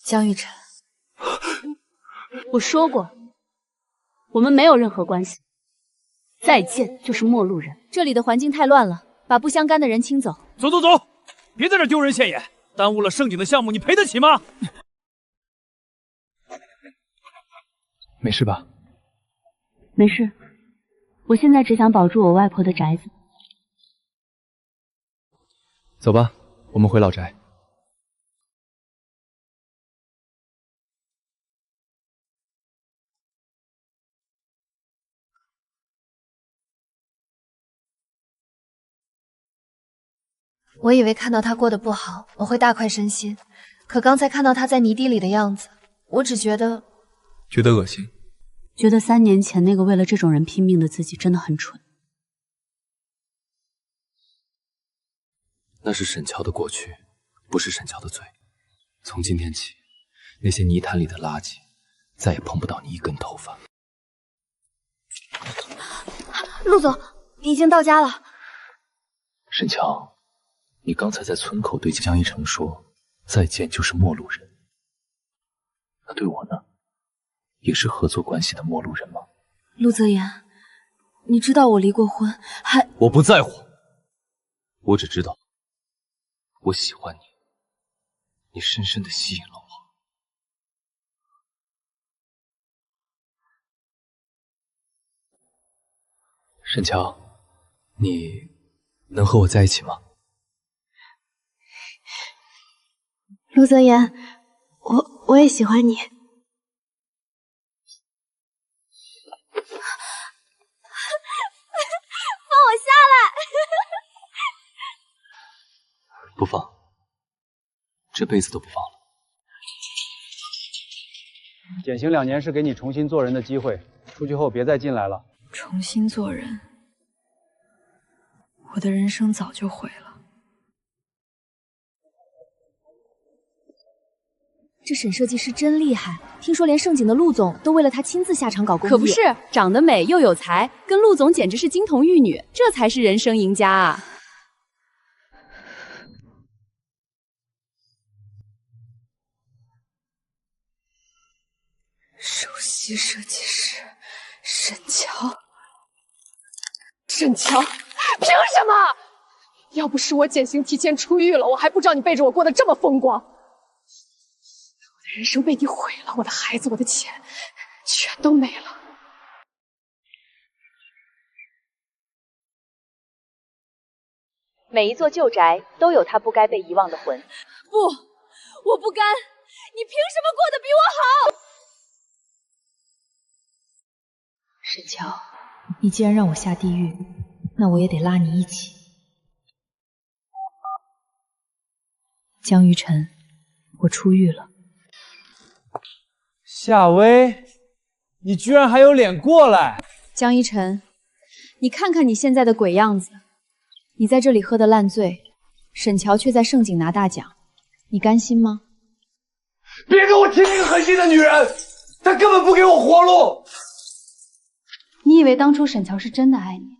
江玉晨，我说过，我们没有任何关系，再见就是陌路人。这里的环境太乱了，把不相干的人清走。走走走，别在这丢人现眼，耽误了盛景的项目，你赔得起吗？没事吧？没事，我现在只想保住我外婆的宅子。走吧，我们回老宅。我以为看到他过得不好，我会大快身心，可刚才看到他在泥地里的样子，我只觉得恶心。觉得3年前那个为了这种人拼命的自己真的很蠢。那是沈乔的过去，不是沈乔的罪。从今天起，那些泥潭里的垃圾再也碰不到你一根头发。陆总，已经到家了。沈乔，你刚才在村口对江一成说再见就是陌路人，那对我呢？也是合作关系的陌路人吗？陆泽言，你知道我离过婚，还……我不在乎，我只知道我喜欢你，你深深的吸引了我。沈乔，你能和我在一起吗？陆泽言，我也喜欢你。放我下来！不放，这辈子都不放了。减刑2年是给你重新做人的机会，出去后别再进来了。重新做人，我的人生早就毁了。这沈设计师真厉害，听说连盛景的陆总都为了他亲自下场搞公益。可不是，长得美又有才，跟陆总简直是金童玉女，这才是人生赢家啊！首席设计师沈乔，沈乔，凭什么？要不是我减刑提前出狱了，我还不知道你背着我过得这么风光。我的人生被你毁了，我的孩子，我的钱，全都没了。每一座旧宅都有它不该被遗忘的魂。不，我不甘！你凭什么过得比我好？沈乔，你既然让我下地狱，那我也得拉你一起。江于晨，我出狱了。夏薇，你居然还有脸过来！江一晨，你看看你现在的鬼样子，你在这里喝得烂醉，沈乔却在盛景拿大奖，你甘心吗？别给我提那个狠心的女人，她根本不给我活路。你以为当初沈乔是真的爱你？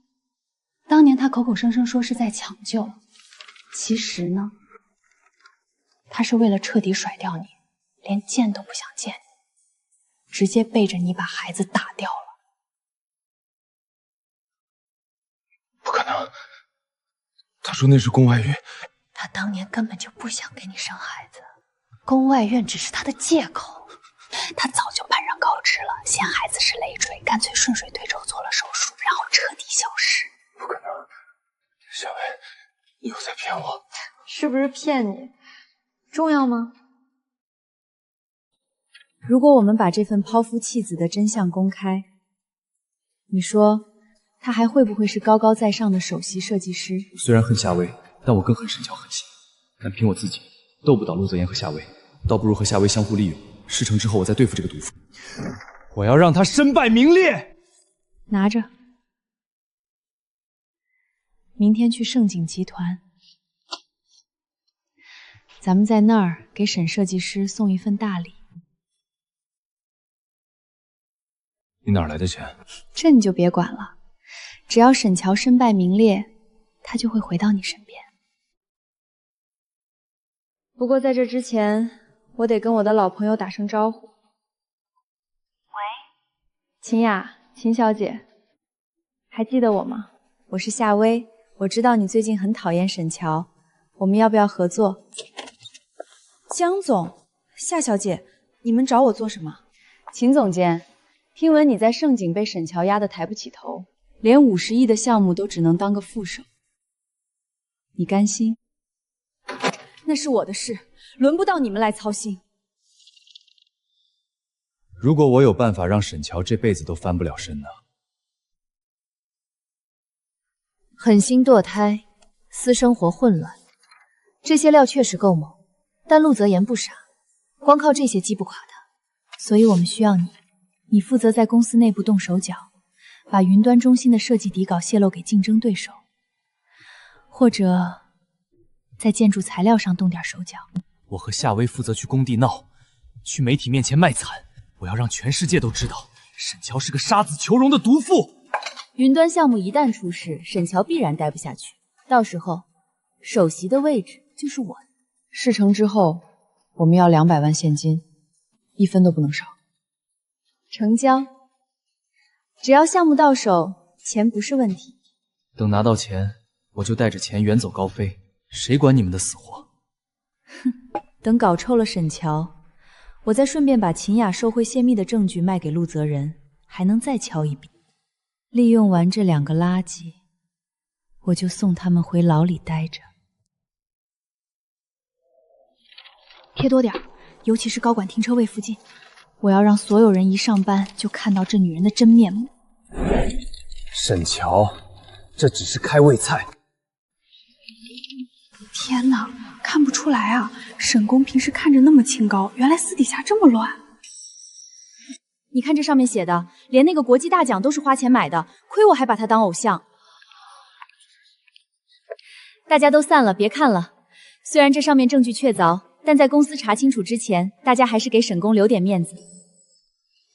当年他口口声声说是在抢救，其实呢，他是为了彻底甩掉你，连见都不想见你，直接背着你把孩子打掉了。不可能，他说那是宫外孕。他当年根本就不想给你生孩子，宫外孕只是他的借口。他早就判然告知了，嫌孩子是累赘，干脆顺水推舟做了手术，然后彻底消失。不可能，夏薇，你又在骗我。是不是骗你？重要吗？如果我们把这份抛夫弃子的真相公开，你说他还会不会是高高在上的首席设计师？虽然恨夏薇，但我更恨沈乔狠心。但凭我自己斗不倒陆泽言和夏薇，倒不如和夏薇相互利用。事成之后，我再对付这个毒妇。我要让他身败名裂。拿着，明天去盛景集团，咱们在那儿给沈设计师送一份大礼。你哪来的钱？这你就别管了，只要沈乔身败名裂，他就会回到你身边。不过在这之前，我得跟我的老朋友打声招呼。喂，秦雅，秦小姐，还记得我吗？我是夏薇，我知道你最近很讨厌沈乔，我们要不要合作？江总，夏小姐，你们找我做什么？秦总监，听闻你在盛景被沈乔压得抬不起头，连50亿的项目都只能当个副手，你甘心？那是我的事，轮不到你们来操心。如果我有办法让沈乔这辈子都翻不了身呢？狠心堕胎，私生活混乱，这些料确实够猛，但陆泽言不傻，光靠这些击不垮他，所以我们需要你。你负责在公司内部动手脚，把云端中心的设计底稿泄露给竞争对手，或者在建筑材料上动点手脚。我和夏薇负责去工地闹，去媒体面前卖惨，我要让全世界都知道沈乔是个杀子求荣的毒妇。云端项目一旦出事，沈乔必然待不下去，到时候首席的位置就是我的。事成之后，我们要200万现金，1分都不能少。成交，只要项目到手，钱不是问题。等拿到钱，我就带着钱远走高飞，谁管你们的死活？哼，等搞臭了沈乔，我再顺便把秦雅受贿泄密的证据卖给陆泽仁，还能再敲一笔。利用完这2个垃圾，我就送他们回牢里待着。贴多点，尤其是高管停车位附近。我要让所有人一上班就看到这女人的真面目。沈乔，这只是开胃菜。天哪，看不出来啊！沈宫平时看着那么清高，原来私底下这么乱。你看这上面写的，连那个国际大奖都是花钱买的，亏我还把他当偶像。大家都散了，别看了。虽然这上面证据确凿，但在公司查清楚之前，大家还是给沈宫留点面子。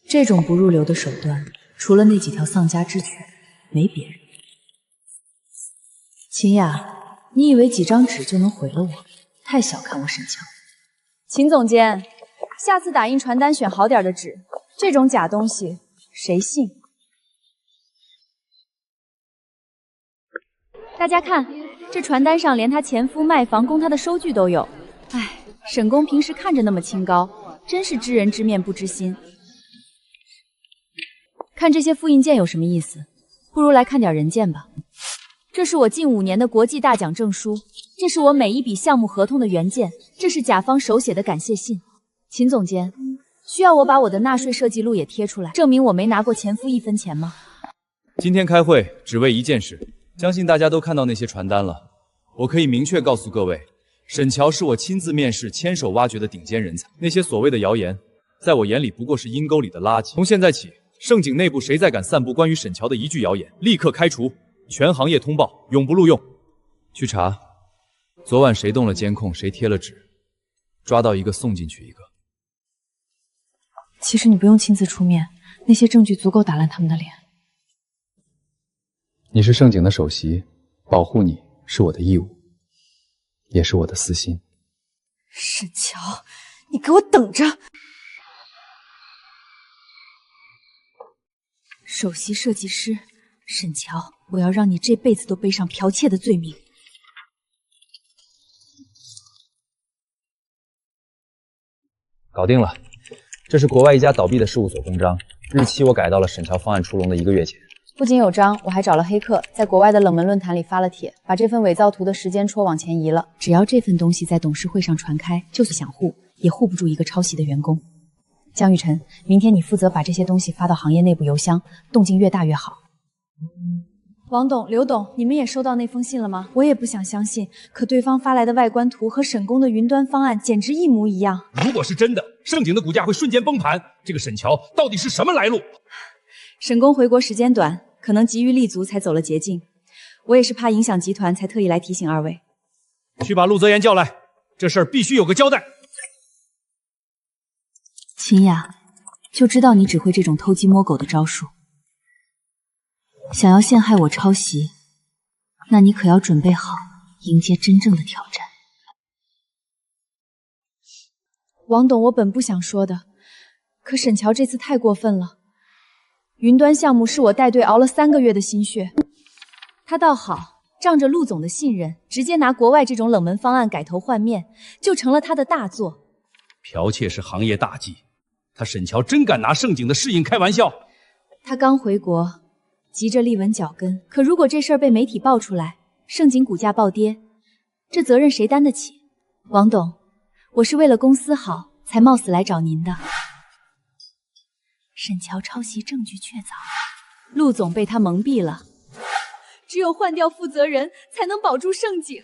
这种不入流的手段，除了那几条丧家之犬，没别人。秦雅，你以为几张纸就能毁了我？太小看我沈乔。秦总监，下次打印传单选好点的纸，这种假东西谁信？大家看，这传单上连她前夫卖房供她的收据都有。唉，沈宫平时看着那么清高，真是知人知面不知心。看这些复印件有什么意思？不如来看点人件吧。这是我近5年的国际大奖证书，这是我每一笔项目合同的原件，这是甲方手写的感谢信。秦总监，需要我把我的纳税设计录也贴出来，证明我没拿过前夫1分钱吗？今天开会只为一件事，相信大家都看到那些传单了。我可以明确告诉各位，沈乔是我亲自面试、牵手挖掘的顶尖人才。那些所谓的谣言，在我眼里不过是阴沟里的垃圾。从现在起，盛景内部谁再敢散布关于沈乔的一句谣言，立刻开除，全行业通报，永不录用。去查，昨晚谁动了监控，谁贴了纸，抓到一个送进去一个。其实你不用亲自出面，那些证据足够打烂他们的脸。你是盛景的首席，保护你是我的义务，也是我的私心。沈乔，你给我等着！首席设计师沈乔，我要让你这辈子都背上剽窃的罪名。搞定了，这是国外一家倒闭的事务所公章，日期我改到了沈乔方案出笼的1个月前。不仅有章，我还找了黑客，在国外的冷门论坛里发了帖，把这份伪造图的时间戳往前移了。只要这份东西在董事会上传开，就是想护也护不住一个抄袭的员工。江雨晨，明天你负责把这些东西发到行业内部邮箱，动静越大越好。王董、刘董，你们也收到那封信了吗？我也不想相信，可对方发来的外观图和沈宫的云端方案简直一模一样。如果是真的，盛景的股价会瞬间崩盘。这个沈乔到底是什么来路？沈宫回国时间短，可能急于立足才走了捷径。我也是怕影响集团，才特意来提醒二位。去把陆泽言叫来，这事儿必须有个交代。秦雅，就知道你只会这种偷鸡摸狗的招数。想要陷害我抄袭，那你可要准备好迎接真正的挑战。王董，我本不想说的，可沈乔这次太过分了。云端项目是我带队熬了3个月的心血，他倒好，仗着陆总的信任，直接拿国外这种冷门方案改头换面，就成了他的大作。剽窃是行业大忌，他沈乔真敢拿盛景的适应开玩笑。他刚回国，急着立稳脚跟，可如果这事儿被媒体爆出来，盛景股价暴跌，这责任谁担得起？王董，我是为了公司好，才冒死来找您的。沈乔抄袭证据确凿，陆总被他蒙蔽了，只有换掉负责人，才能保住盛景。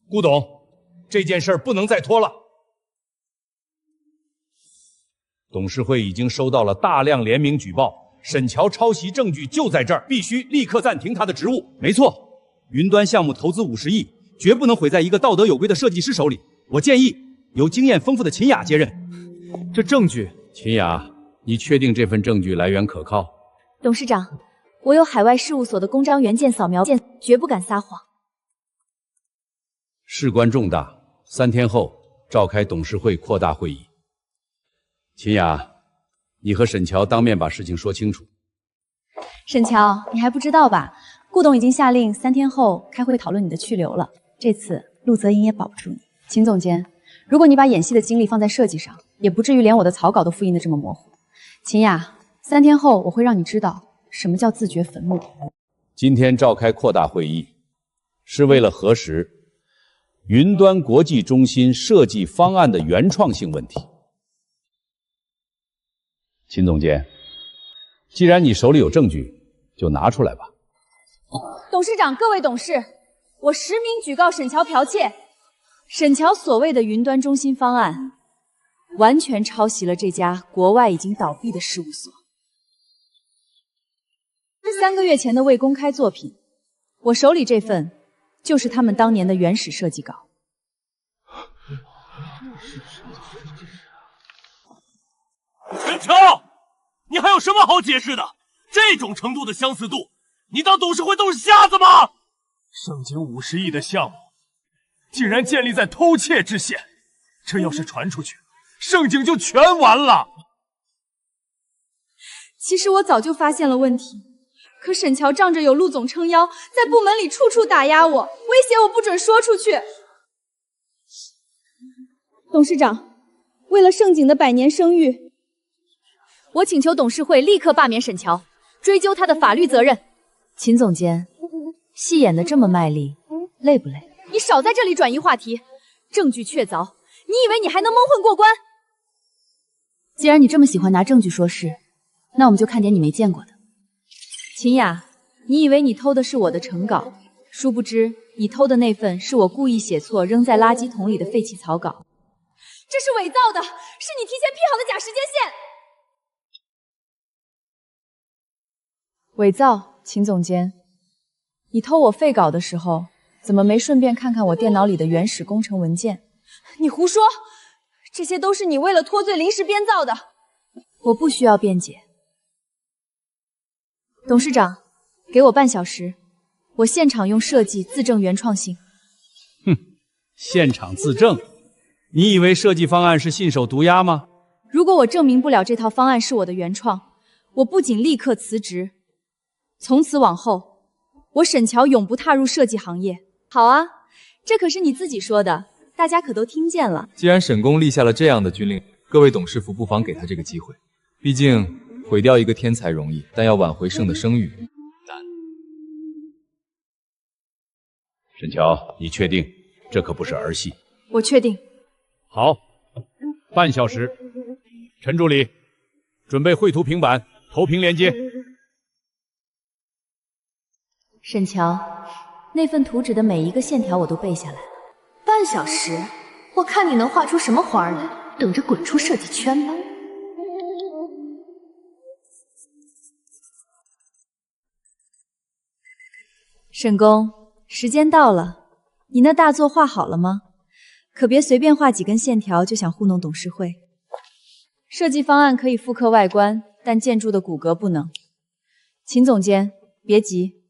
顾董，这件事儿不能再拖了。董事会已经收到了大量联名举报，沈乔抄袭证据就在这儿，必须立刻暂停他的职务。没错，云端项目投资50亿，绝不能毁在一个道德有归的设计师手里。我建议由经验丰富的秦雅接任。这证据，秦雅，你确定这份证据来源可靠？董事长，我有海外事务所的公章原件扫描件，绝不敢撒谎。事关重大，3天后召开董事会扩大会议。秦雅，你和沈乔当面把事情说清楚。沈乔，你还不知道吧？顾董已经下令3天后开会讨论你的去留了。这次陆泽莹也保不住你。秦总监，如果你把演戏的精力放在设计上，也不至于连我的草稿都复印的这么模糊。秦雅，3天后我会让你知道什么叫自掘坟墓。今天召开扩大会议，是为了核实云端国际中心设计方案的原创性问题。秦总监，既然你手里有证据，就拿出来吧。董事长，各位董事，我实名举告沈乔剽窃。沈乔所谓的云端中心方案，完全抄袭了这家国外已经倒闭的事务所。3个月前的未公开作品，我手里这份就是他们当年的原始设计稿。沈乔，你还有什么好解释的？这种程度的相似度，你当董事会都是瞎子吗？盛景50亿的项目，竟然建立在偷窃之线，这要是传出去，盛景就全完了。其实我早就发现了问题，可沈乔仗着有陆总撑腰，在部门里处处打压我，威胁我不准说出去。董事长，为了盛景的100年声誉，我请求董事会立刻罢免沈乔，追究他的法律责任。秦总监，戏演得这么卖力，累不累？你少在这里转移话题，证据确凿，你以为你还能蒙混过关？既然你这么喜欢拿证据说事，那我们就看点你没见过的。秦雅，你以为你偷的是我的成稿，殊不知你偷的那份是我故意写错扔在垃圾桶里的废弃草稿。这是伪造的，是你提前批好的假时间线。伪造，秦总监，你偷我废稿的时候，怎么没顺便看看我电脑里的原始工程文件？你胡说，这些都是你为了脱罪临时编造的。我不需要辩解。董事长，给我半小时，我现场用设计自证原创性。哼，现场自证？你以为设计方案是信手毒鸦吗？如果我证明不了这套方案是我的原创，我不仅立刻辞职，从此往后，我沈乔永不踏入设计行业。好啊，这可是你自己说的，大家可都听见了。既然沈公立下了这样的军令，各位董事府不妨给他这个机会。毕竟毁掉一个天才容易，但要挽回盛的声誉难。沈乔，你确定这可不是儿戏？我确定。好，半小时。陈助理，准备绘图平板，投屏连接。沈乔，那份图纸的每一个线条我都背下来了。半小时，我看你能画出什么花来，等着滚出设计圈吧。沈宫，时间到了，你那大作画好了吗？可别随便画几根线条就想糊弄董事会。设计方案可以复刻外观，但建筑的骨骼不能。秦总监，别急，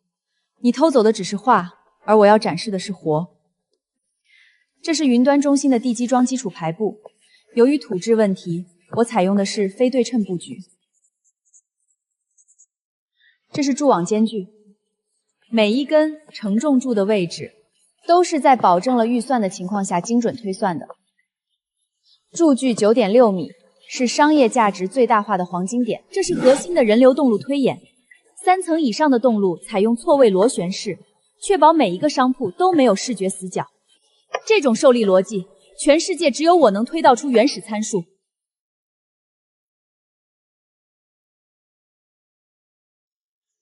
你偷走的只是画，而我要展示的是活。这是云端中心的地基桩基础排布，由于土质问题，我采用的是非对称布局。这是柱网间距，每一根承重柱的位置都是在保证了预算的情况下精准推算的。柱距 9.6 米，是商业价值最大化的黄金点。这是核心的人流动路推演，3层以上的动路采用错位螺旋式，确保每一个商铺都没有视觉死角。这种受力逻辑，全世界只有我能推导出原始参数。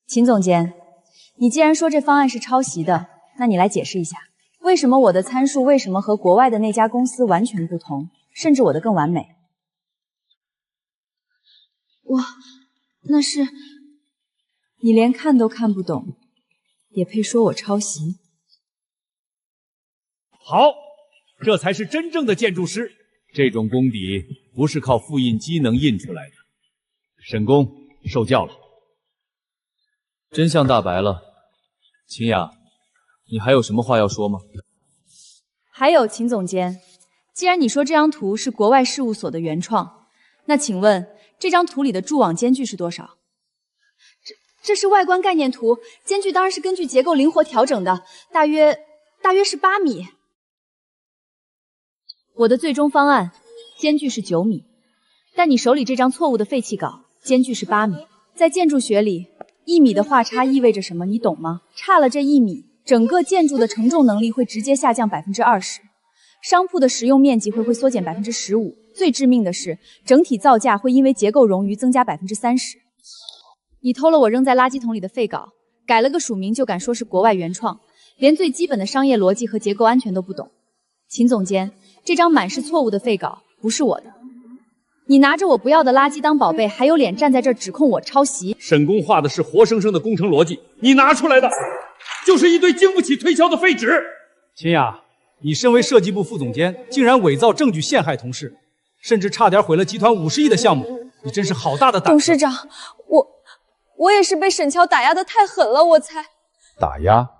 秦总监，你既然说这方案是抄袭的，那你来解释一下，为什么我的参数为什么和国外的那家公司完全不同，甚至我的更完美？那是……你连看都看不懂，也配说我抄袭？好，这才是真正的建筑师。这种功底不是靠复印机能印出来的。沈宫受教了。真相大白了，秦雅，你还有什么话要说吗？还有，秦总监，既然你说这张图是国外事务所的原创，那请问这张图里的柱网间距是多少？这是外观概念图，间距当然是根据结构灵活调整的，大约是8米。我的最终方案间距是9米，但你手里这张错误的废弃稿间距是8米。在建筑学里，1米的画差意味着什么？你懂吗？差了这1米，整个建筑的承重能力会直接下降20%，商铺的使用面积会缩减15%，最致命的是，整体造价会因为结构冗余增加30%。你偷了我扔在垃圾桶里的废稿，改了个署名就敢说是国外原创，连最基本的商业逻辑和结构安全都不懂。秦总监，这张满是错误的废稿不是我的，你拿着我不要的垃圾当宝贝，还有脸站在这儿指控我抄袭？沈宫画的是活生生的工程逻辑，你拿出来的就是一堆经不起推敲的废纸。秦雅，你身为设计部副总监，竟然伪造证据陷害同事，甚至差点毁了集团50亿的项目，你真是好大的胆子！董事长，我也是被沈乔打压的太狠了，我才打压。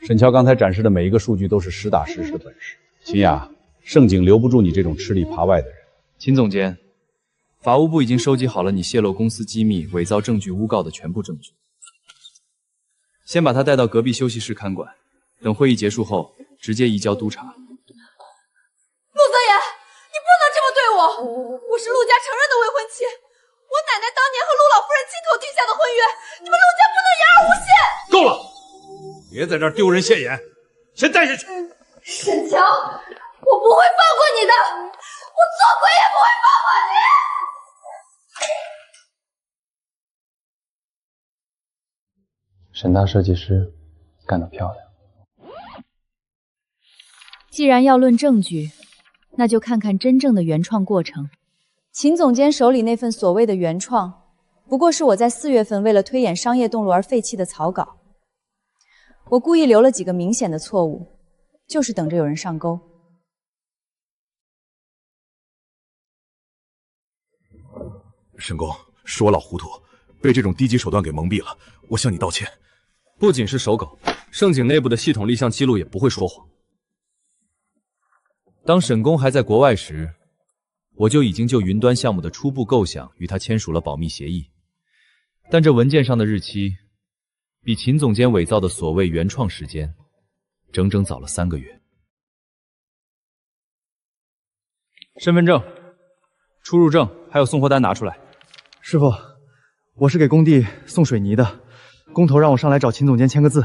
沈乔刚才展示的每一个数据都是实打实的本事。秦雅，盛景留不住你这种吃里扒外的人。秦总监，法务部已经收集好了你泄露公司机密、伪造证据诬告的全部证据，先把他带到隔壁休息室看管，等会议结束后直接移交督察。陆泽言，你不能这么对我！我是陆家承认的未婚妻，我奶奶当年和陆老夫人亲口定下的婚约，你们陆家不能言而无信！够了，别在这儿丢人现眼，先带下去。沈乔，我不会放过你的，我做鬼也不会放过你！沈大设计师干得漂亮。既然要论证据，那就看看真正的原创过程。秦总监手里那份所谓的原创，不过是我在4月份为了推演商业动路而废弃的草稿。我故意留了几个明显的错误，就是等着有人上钩。沈宫，是我老糊涂，被这种低级手段给蒙蔽了，我向你道歉。不仅是手稿，盛景内部的系统立项记录也不会说谎。当沈宫还在国外时，我就已经就云端项目的初步构想与他签署了保密协议，但这文件上的日期比秦总监伪造的所谓原创时间整整早了3个月。身份证、出入证还有送货单拿出来。师傅，我是给工地送水泥的，工头让我上来找秦总监签个字。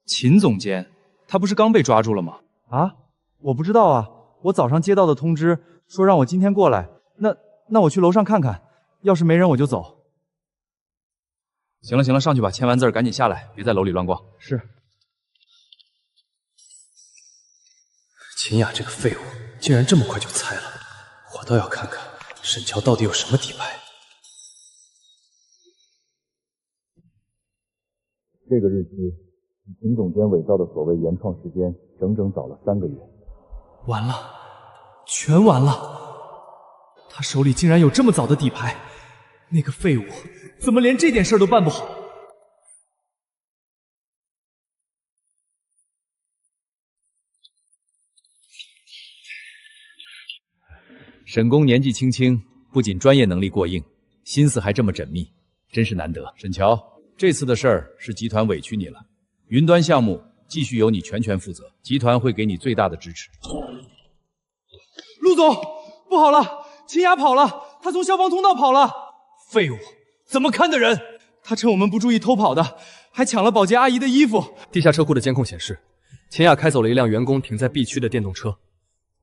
秦总监，他不是刚被抓住了吗？啊，我不知道啊，我早上接到的通知说让我今天过来，那我去楼上看看，要是没人我就走。行了行了，上去吧，签完字赶紧下来，别在楼里乱逛。是。秦雅这个废物，竟然这么快就猜了，我倒要看看沈乔到底有什么底牌。这个日期，秦总监伪造的所谓原创时间，整整早了3个月。完了，全完了！他手里竟然有这么早的底牌，那个废物怎么连这点事儿都办不好？沈公年纪轻轻，不仅专业能力过硬，心思还这么缜密，真是难得。沈乔，这次的事儿是集团委屈你了，云端项目继续由你全权负责，集团会给你最大的支持。陆总，不好了，秦雅跑了，他从消防通道跑了。废物，怎么看的人？他趁我们不注意偷跑的，还抢了保洁阿姨的衣服。地下车库的监控显示，秦雅开走了一辆员工停在 B 区的电动车，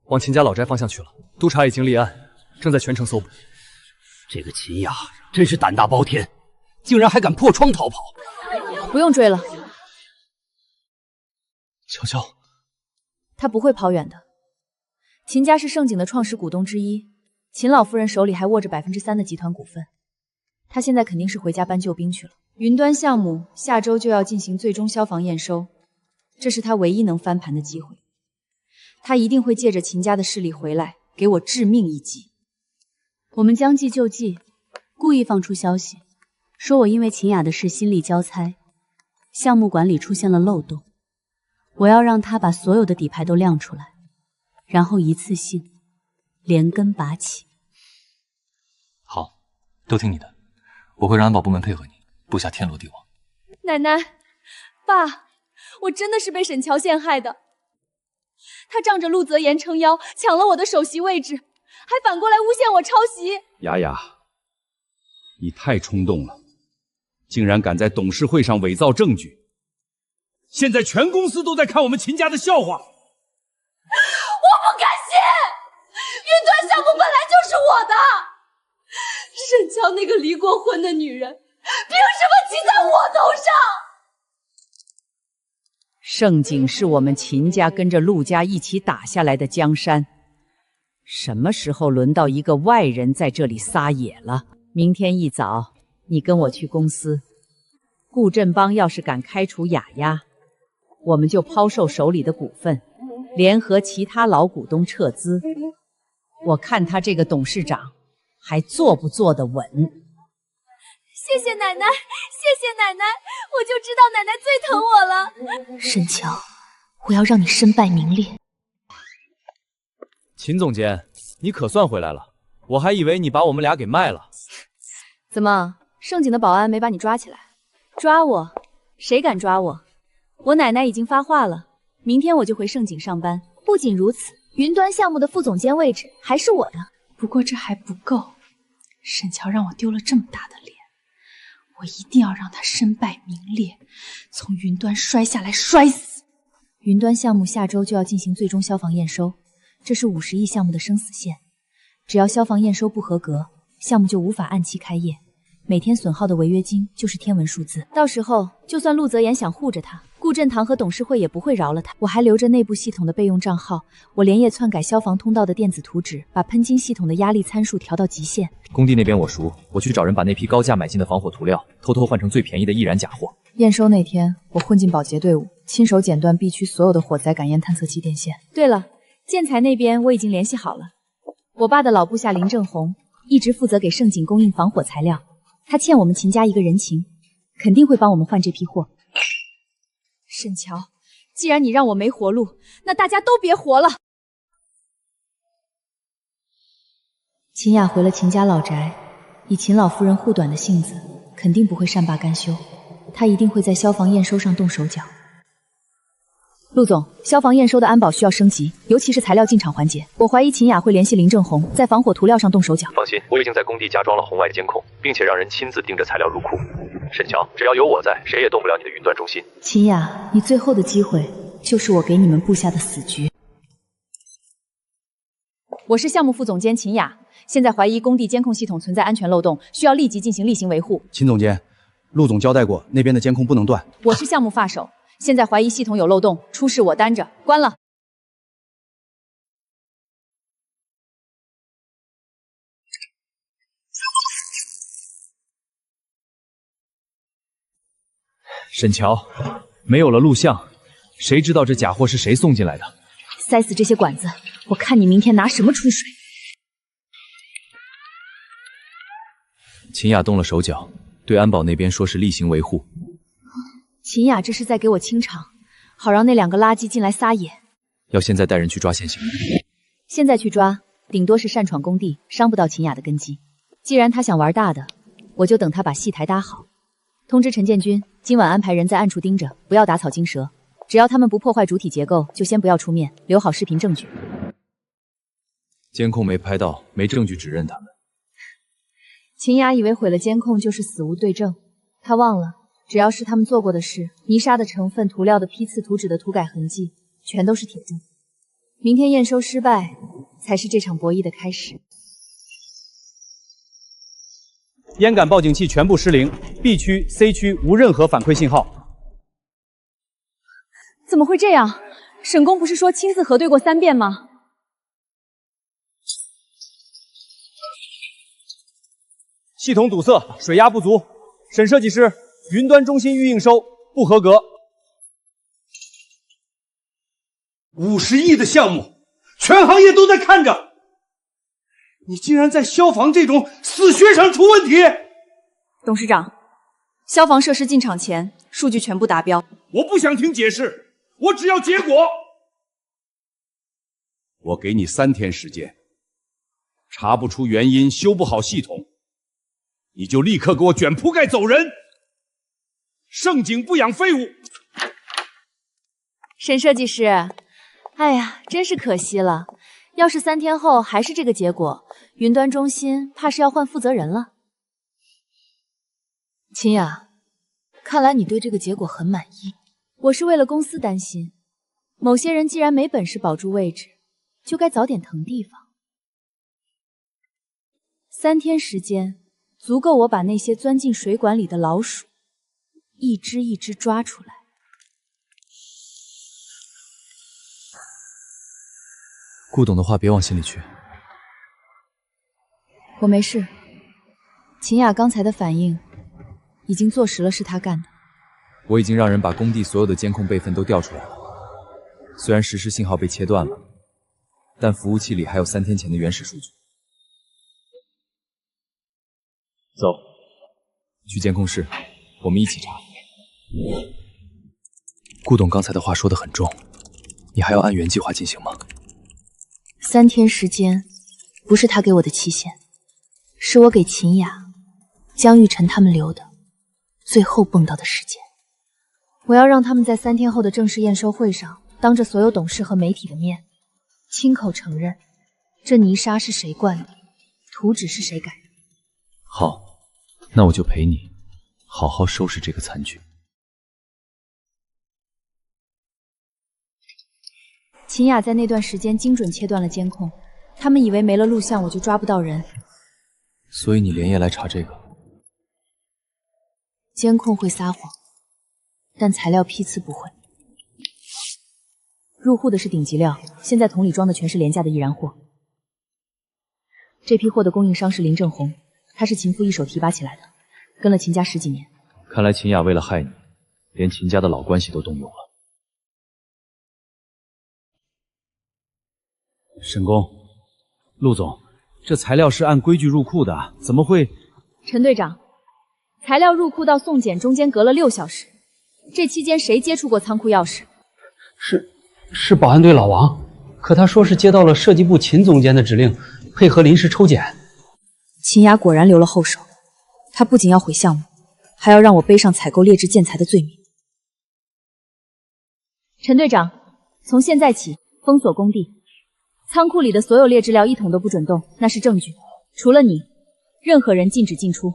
往秦家老宅方向去了。督察已经立案，正在全城搜捕。这个秦雅真是胆大包天，竟然还敢破窗逃跑。不用追了，乔乔，他不会跑远的。秦家是盛景的创始股东之一，秦老夫人手里还握着3%的集团股份，他现在肯定是回家搬救兵去了。云端项目下周就要进行最终消防验收，这是他唯一能翻盘的机会。他一定会借着秦家的势力回来，给我致命一击。我们将计就计，故意放出消息，说我因为秦雅的事心力交瘁，项目管理出现了漏洞，我要让他把所有的底牌都亮出来，然后一次性连根拔起。好，都听你的，我会让安保部门配合你，布下天罗地网。奶奶，爸，我真的是被沈乔陷害的。他仗着陆泽言撑腰，抢了我的首席位置，还反过来诬陷我抄袭。雅雅，你太冲动了，竟然敢在董事会上伪造证据。现在全公司都在看我们秦家的笑话。我不甘心，云端项目本来就是我的，沈乔那个离过婚的女人，凭什么骑在我头上？盛景是我们秦家跟着陆家一起打下来的江山，什么时候轮到一个外人在这里撒野了？明天一早，你跟我去公司。顾振邦要是敢开除雅雅，我们就抛售手里的股份，联合其他老股东撤资。我看他这个董事长还坐不坐得稳。谢谢奶奶，谢谢奶奶，我就知道奶奶最疼我了。沈乔，我要让你身败名裂。秦总监，你可算回来了，我还以为你把我们俩给卖了。怎么，盛景的保安没把你抓起来？抓我？谁敢抓我？我奶奶已经发话了，明天我就回盛景上班。不仅如此，云端项目的副总监位置还是我的。不过这还不够，沈乔让我丢了这么大的脸，我一定要让他身败名裂，从云端摔下来摔死。云端项目下周就要进行最终消防验收，这是50亿项目的生死线，只要消防验收不合格，项目就无法按期开业，每天损耗的违约金就是天文数字。到时候就算陆泽言想护着他，顾振堂和董事会也不会饶了他。我还留着内部系统的备用账号，我连夜篡改消防通道的电子图纸，把喷晶系统的压力参数调到极限。工地那边我熟，我去找人把那批高价买进的防火涂料偷偷换成最便宜的易燃假货。验收那天，我混进保洁队伍，亲手剪断 B 区所有的火灾感烟探测器电线。对了，建材那边我已经联系好了，我爸的老部下林正红一直负责给盛景供应防火材料，他欠我们秦家一个人情，肯定会帮我们换这批货。沈乔，既然你让我没活路，那大家都别活了。秦雅回了秦家老宅，以秦老夫人护短的性子，肯定不会善罢甘休，她一定会在消防验收上动手脚。陆总，消防验收的安保需要升级，尤其是材料进场环节，我怀疑秦雅会联系林正红，在防火涂料上动手脚。放心，我已经在工地加装了红外监控，并且让人亲自盯着材料入库。沈乔，只要有我在，谁也动不了你的云端中心。秦雅，你最后的机会就是我给你们布下的死局。我是项目副总监秦雅，现在怀疑工地监控系统存在安全漏洞，需要立即进行例行维护。秦总监，陆总交代过，那边的监控不能断。我是项目发手，现在怀疑系统有漏洞，出事我担着，关了。沈乔，没有了录像，谁知道这假货是谁送进来的？塞死这些管子，我看你明天拿什么出水！秦雅动了手脚，对安保那边说是例行维护。秦雅这是在给我清场，好让那2个垃圾进来撒野。要现在带人去抓现行。现在去抓，顶多是擅闯工地，伤不到秦雅的根基。既然他想玩大的，我就等他把戏台搭好。通知陈建军，今晚安排人在暗处盯着，不要打草惊蛇。只要他们不破坏主体结构，就先不要出面，留好视频证据。监控没拍到，没证据指认他们。秦雅以为毁了监控就是死无对证，他忘了，只要是他们做过的事，泥沙的成分、涂料的批次、图纸的涂改痕迹，全都是铁证。明天验收失败，才是这场博弈的开始。烟感报警器全部失灵 ，B 区、C 区无任何反馈信号。怎么会这样？沈工不是说亲自核对过3遍吗？系统堵塞，水压不足。沈设计师，云端中心预应收不合格。50亿的项目，全行业都在看着，你竟然在消防这种死穴上出问题！董事长，消防设施进场前数据全部达标。我不想听解释，我只要结果。我给你3天时间，查不出原因，修不好系统，你就立刻给我卷铺盖走人。盛景不养废物。沈设计师，哎呀，真是可惜了。要是3天后还是这个结果，云端中心怕是要换负责人了。秦雅，看来你对这个结果很满意。我是为了公司担心，某些人既然没本事保住位置，就该早点腾地方。3天时间，足够我把那些钻进水管里的老鼠一只一只抓出来。顾董的话别往心里去。我没事。秦雅刚才的反应已经坐实了是他干的。我已经让人把工地所有的监控备份都调出来了，虽然实时信号被切断了，但服务器里还有3天前的原始数据。走，去监控室，我们一起查。顾董刚才的话说得很重，你还要按原计划进行吗？3天时间，不是他给我的期限，是我给秦雅、江玉晨他们留的最后蹦跶的时间。我要让他们在3天后的正式验收会上，当着所有董事和媒体的面，亲口承认这泥沙是谁灌的，图纸是谁改的。好，那我就陪你好好收拾这个残局。秦雅在那段时间精准切断了监控，他们以为没了录像我就抓不到人，所以你连夜来查这个。监控会撒谎，但材料批次不会。入户的是顶级料，现在桶里装的全是廉价的易燃货。这批货的供应商是林正红，他是秦父一手提拔起来的，跟了秦家10几年。看来秦雅为了害你，连秦家的老关系都动用了。沈工，陆总，这材料是按规矩入库的，怎么会？陈队长，材料入库到送检中间隔了6小时，这期间谁接触过仓库钥匙？是保安队老王，可他说是接到了设计部秦总监的指令，配合临时抽检。秦雅果然留了后手，他不仅要毁项目，还要让我背上采购劣质建材的罪名。陈队长，从现在起封锁工地，仓库里的所有劣质料1桶都不准动，那是证据。除了你，任何人禁止进出。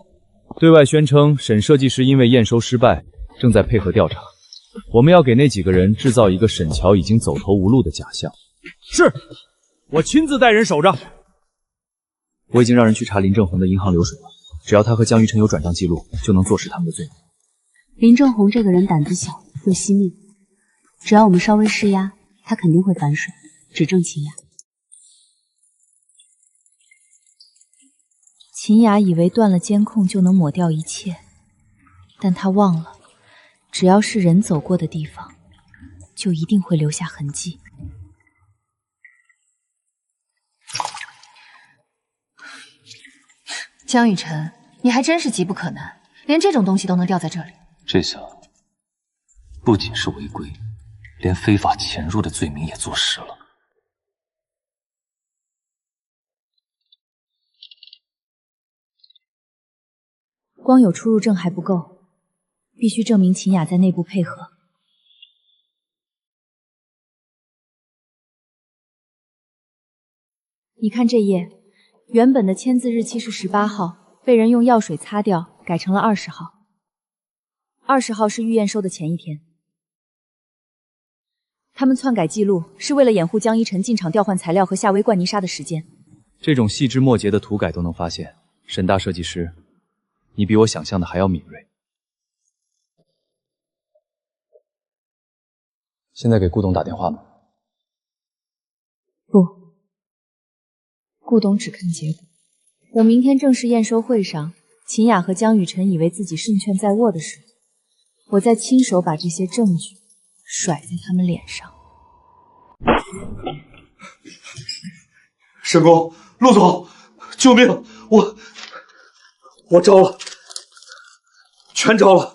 对外宣称沈设计师因为验收失败，正在配合调查。我们要给那几个人制造一个沈乔已经走投无路的假象。是，我亲自带人守着。我已经让人去查林正红的银行流水了，只要他和江玉琛有转账记录，就能坐实他们的罪名。林正红这个人胆子小又惜命，只要我们稍微施压，他肯定会反水，指证秦雅。秦雅以为断了监控就能抹掉一切，但她忘了，只要是人走过的地方，就一定会留下痕迹。江雨晨，你还真是急不可耐，连这种东西都能掉在这里。这下不仅是违规，连非法潜入的罪名也坐实了。光有出入证还不够，必须证明秦雅在内部配合。你看这页，原本的签字日期是18号，被人用药水擦掉，改成了20号。20号是预验收的前一天。他们篡改记录，是为了掩护江一晨进场调换材料和夏薇灌泥沙的时间。这种细枝末节的涂改都能发现，沈大设计师，你比我想象的还要敏锐。现在给顾董打电话吗？不，顾董只看结果。等明天正式验收会上，秦雅和江雨晨以为自己胜券在握的时候，我再亲手把这些证据甩在他们脸上。沈公，陆总，救命！我招了，全招了。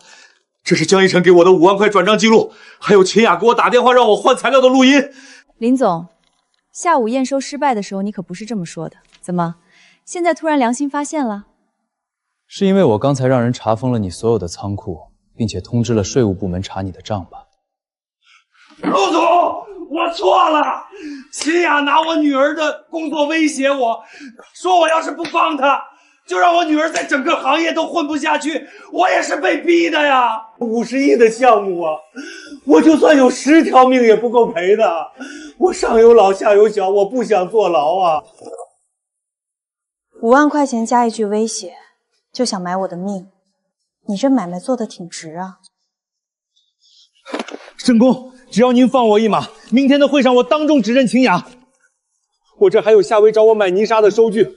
这是江一晨给我的5万块转账记录，还有秦雅给我打电话让我换材料的录音。林总，下午验收失败的时候你可不是这么说的，怎么现在突然良心发现了？是因为我刚才让人查封了你所有的仓库，并且通知了税务部门查你的账吧？陆总，我错了。秦雅拿我女儿的工作威胁我，说我要是不帮她，就让我女儿在整个行业都混不下去。我也是被逼的呀。50亿的项目啊，我就算有10条命也不够赔的。我上有老下有小，我不想坐牢啊。5万块钱加一句威胁，就想买我的命，你这买卖做得挺值啊。沈公，只要您放我一马，明天的会上我当众指认秦雅。我这还有夏薇找我买泥沙的收据。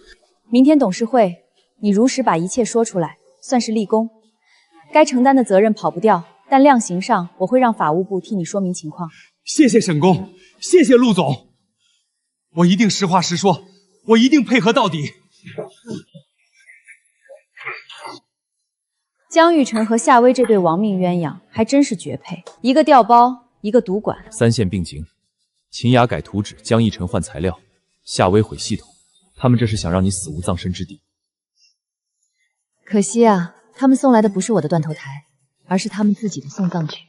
明天董事会，你如实把一切说出来，算是立功。该承担的责任跑不掉，但量刑上我会让法务部替你说明情况。谢谢沈公，谢谢陆总，我一定实话实说，我一定配合到底。江玉晨和夏薇这对亡命鸳鸯还真是绝配，一个调包，一个赌馆，三线并行。秦雅改图纸，江一晨换材料，夏薇毁系统，他们这是想让你死无葬身之地。可惜啊，他们送来的不是我的断头台，而是他们自己的送葬曲。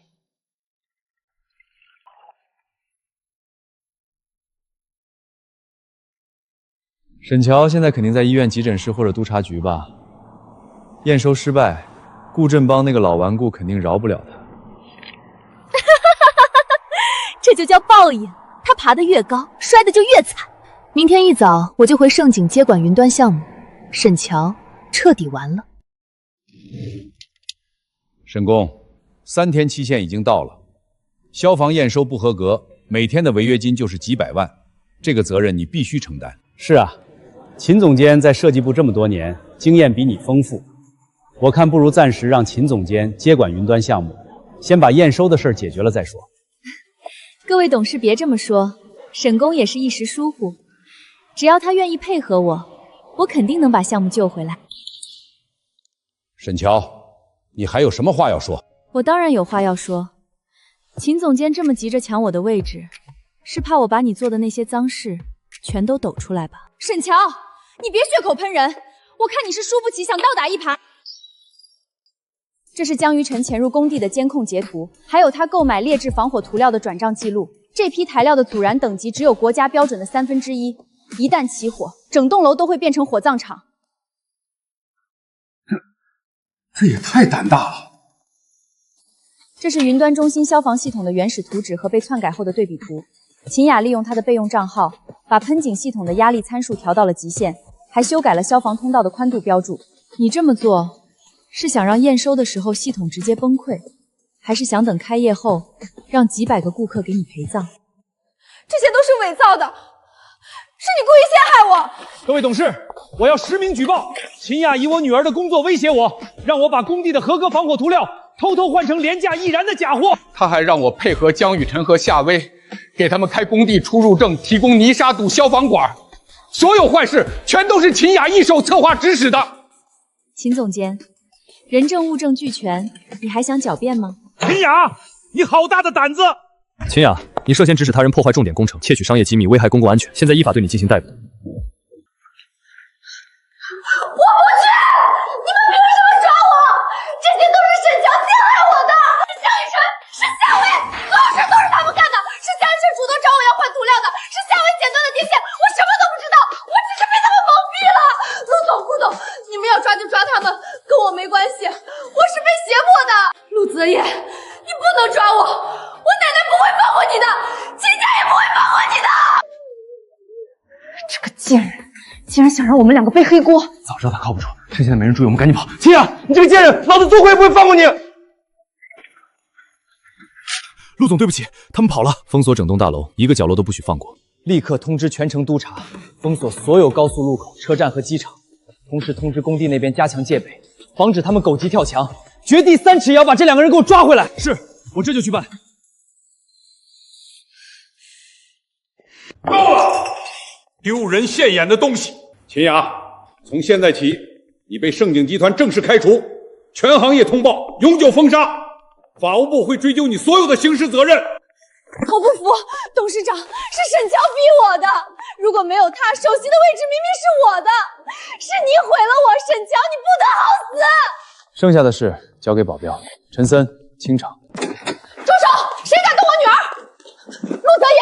沈乔现在肯定在医院急诊室或者督察局吧？验收失败，顾振邦那个老顽固肯定饶不了他。这就叫报应，他爬得越高，摔得就越惨。明天一早我就回盛景接管云端项目，沈乔彻底完了。沈工，3天期限已经到了，消防验收不合格，每天的违约金就是几百万，这个责任你必须承担。是啊，秦总监在设计部这么多年，经验比你丰富，我看不如暂时让秦总监接管云端项目，先把验收的事解决了再说。各位董事别这么说，沈工也是一时疏忽，只要他愿意配合我肯定能把项目救回来。沈乔，你还有什么话要说？我当然有话要说。秦总监这么急着抢我的位置，是怕我把你做的那些脏事全都抖出来吧？沈乔，你别血口喷人，我看你是输不起，想倒打一耙。这是江于晨潜入工地的监控截图，还有他购买劣质防火涂料的转账记录。这批材料的阻燃等级只有国家标准的1/3，一旦起火，整栋楼都会变成火葬场。这也太胆大了！这是云端中心消防系统的原始图纸和被篡改后的对比图。秦雅利用她的备用账号，把喷井系统的压力参数调到了极限，还修改了消防通道的宽度标注。你这么做，是想让验收的时候系统直接崩溃，还是想等开业后，让几百个顾客给你陪葬？这些都是伪造的，是你故意陷害我！各位董事，我要实名举报，秦雅以我女儿的工作威胁我，让我把工地的合格防火涂料偷偷换成廉价易燃的假货。他还让我配合江雨晨和夏薇，给他们开工地出入证，提供泥沙堵消防管。所有坏事全都是秦雅一手策划指使的。秦总监，人证物证俱全，你还想狡辩吗？秦雅，你好大的胆子！秦雅，你涉嫌指使他人破坏重点工程，窃取商业机密，危害公共安全，现在依法对你进行逮捕。我不去！你们凭什么抓我？这些都是沈强陷害我的，是江雨晨，是夏薇，所有事都是他们干的，是江雨晨主动找我要换涂料的，是夏薇剪断的电线，我什么都不知道，我只是被他们蒙蔽了。陆总、顾总，你们要抓就抓他们，跟我没关系，我是被胁迫的。陆泽言，你不能抓我，我奶奶不会放过你的，秦家也不会放过你的。这个贱人竟然想让我们两个背黑锅！早知道他靠不住，趁现在没人注意，我们赶紧跑！秦雅，你这个贱人，老子做鬼也不会放过你！陆总，对不起，他们跑了。封锁整栋大楼，一个角落都不许放过。立刻通知全城督察，封锁所有高速路口、车站和机场，同时通知工地那边加强戒备，防止他们狗急跳墙。掘地3尺也要把这2个人给我抓回来！是，我这就去办。够了！丢人现眼的东西！秦雅，从现在起，你被盛景集团正式开除，全行业通报，永久封杀。法务部会追究你所有的刑事责任。我不服，董事长，是沈强逼我的。如果没有他，首席的位置明明是我的，是你毁了我，沈强，你不得好死！剩下的事交给保镖陈森清场。住手！谁敢动我女儿？陆泽言，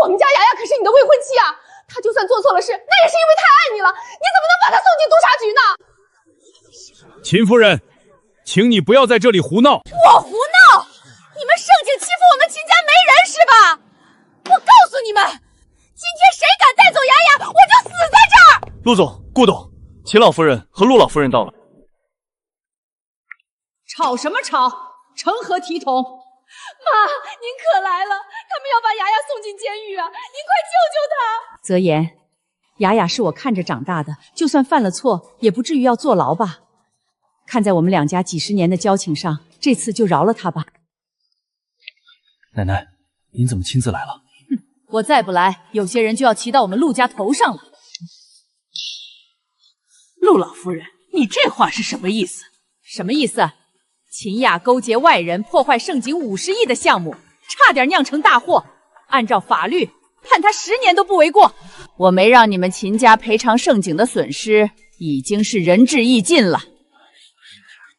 我们家雅雅可是你的未婚妻啊！她就算做错了事，那也是因为太爱你了，你怎么能把她送进督察局呢？秦夫人，请你不要在这里胡闹。我胡闹？你们盛景欺负我们秦家没人是吧？我告诉你们，今天谁敢带走雅雅，我就死在这儿！陆总、顾董，秦老夫人和陆老夫人到了。吵什么吵？成何体统？妈，您可来了！他们要把雅雅送进监狱啊！您快救救她！泽言，雅雅是我看着长大的，就算犯了错，也不至于要坐牢吧？看在我们两家几十年的交情上，这次就饶了她吧。奶奶，您怎么亲自来了？我再不来，有些人就要骑到我们陆家头上了。陆老夫人，你这话是什么意思？什么意思？秦雅勾结外人，破坏盛景50亿的项目，差点酿成大祸。按照法律，判他10年都不为过。我没让你们秦家赔偿盛景的损失，已经是仁至义尽了。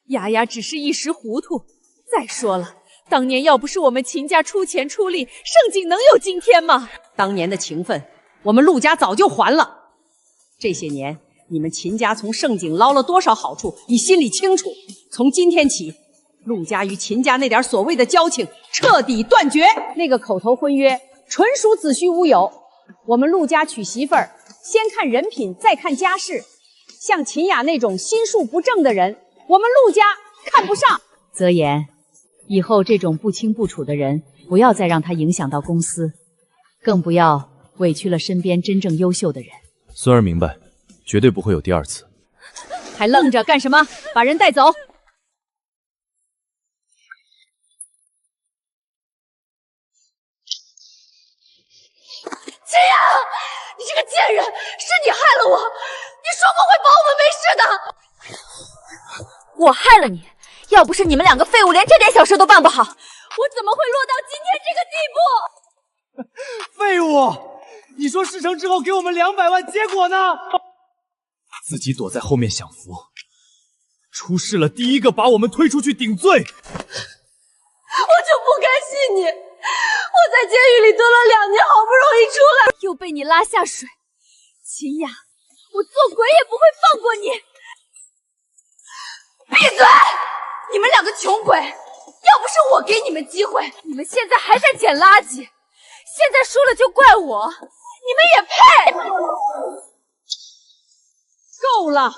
雅雅只是一时糊涂。再说了，当年要不是我们秦家出钱出力，盛景能有今天吗？当年的情分，我们陆家早就还了。这些年，你们秦家从盛景捞了多少好处，你心里清楚。从今天起，陆家与秦家那点所谓的交情彻底断绝。那个口头婚约纯属子虚乌有。我们陆家娶媳妇儿，先看人品，再看家世。像秦雅那种心术不正的人，我们陆家看不上。泽言，以后这种不清不楚的人，不要再让他影响到公司，更不要委屈了身边真正优秀的人。孙儿明白，绝对不会有第2次。还愣着干什么？把人带走！秦雅，你这个贱人，是你害了我！你说过会保我们没事的。我害了你，要不是你们2个废物连这点小事都办不好，我怎么会落到今天这个地步？废物！你说事成之后给我们200万，结果呢？自己躲在后面享福，出事了第一个把我们推出去顶罪。我就不该信你！我在监狱里蹲了2年，好不容易出来，又被你拉下水。秦雅，我做鬼也不会放过你！闭嘴！你们2个穷鬼，要不是我给你们机会，你们现在还在捡垃圾。现在输了就怪我，你们也配！够了，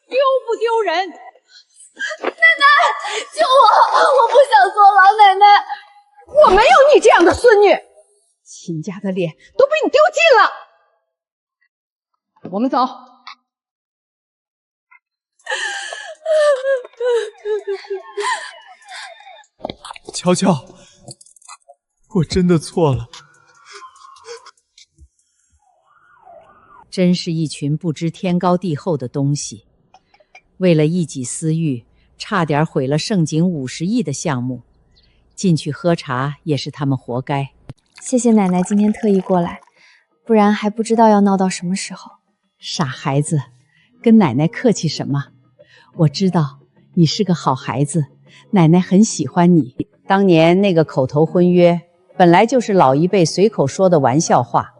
丢不丢人？奶奶，救我！我不想坐牢，你这样的孙女，秦家的脸都被你丢尽了。我们走。乔乔，我真的错了。真是一群不知天高地厚的东西，为了一己私欲，差点毁了盛景50亿的项目。进去喝茶也是他们活该。谢谢奶奶今天特意过来，不然还不知道要闹到什么时候。傻孩子，跟奶奶客气什么？我知道你是个好孩子，奶奶很喜欢你。当年那个口头婚约，本来就是老一辈随口说的玩笑话，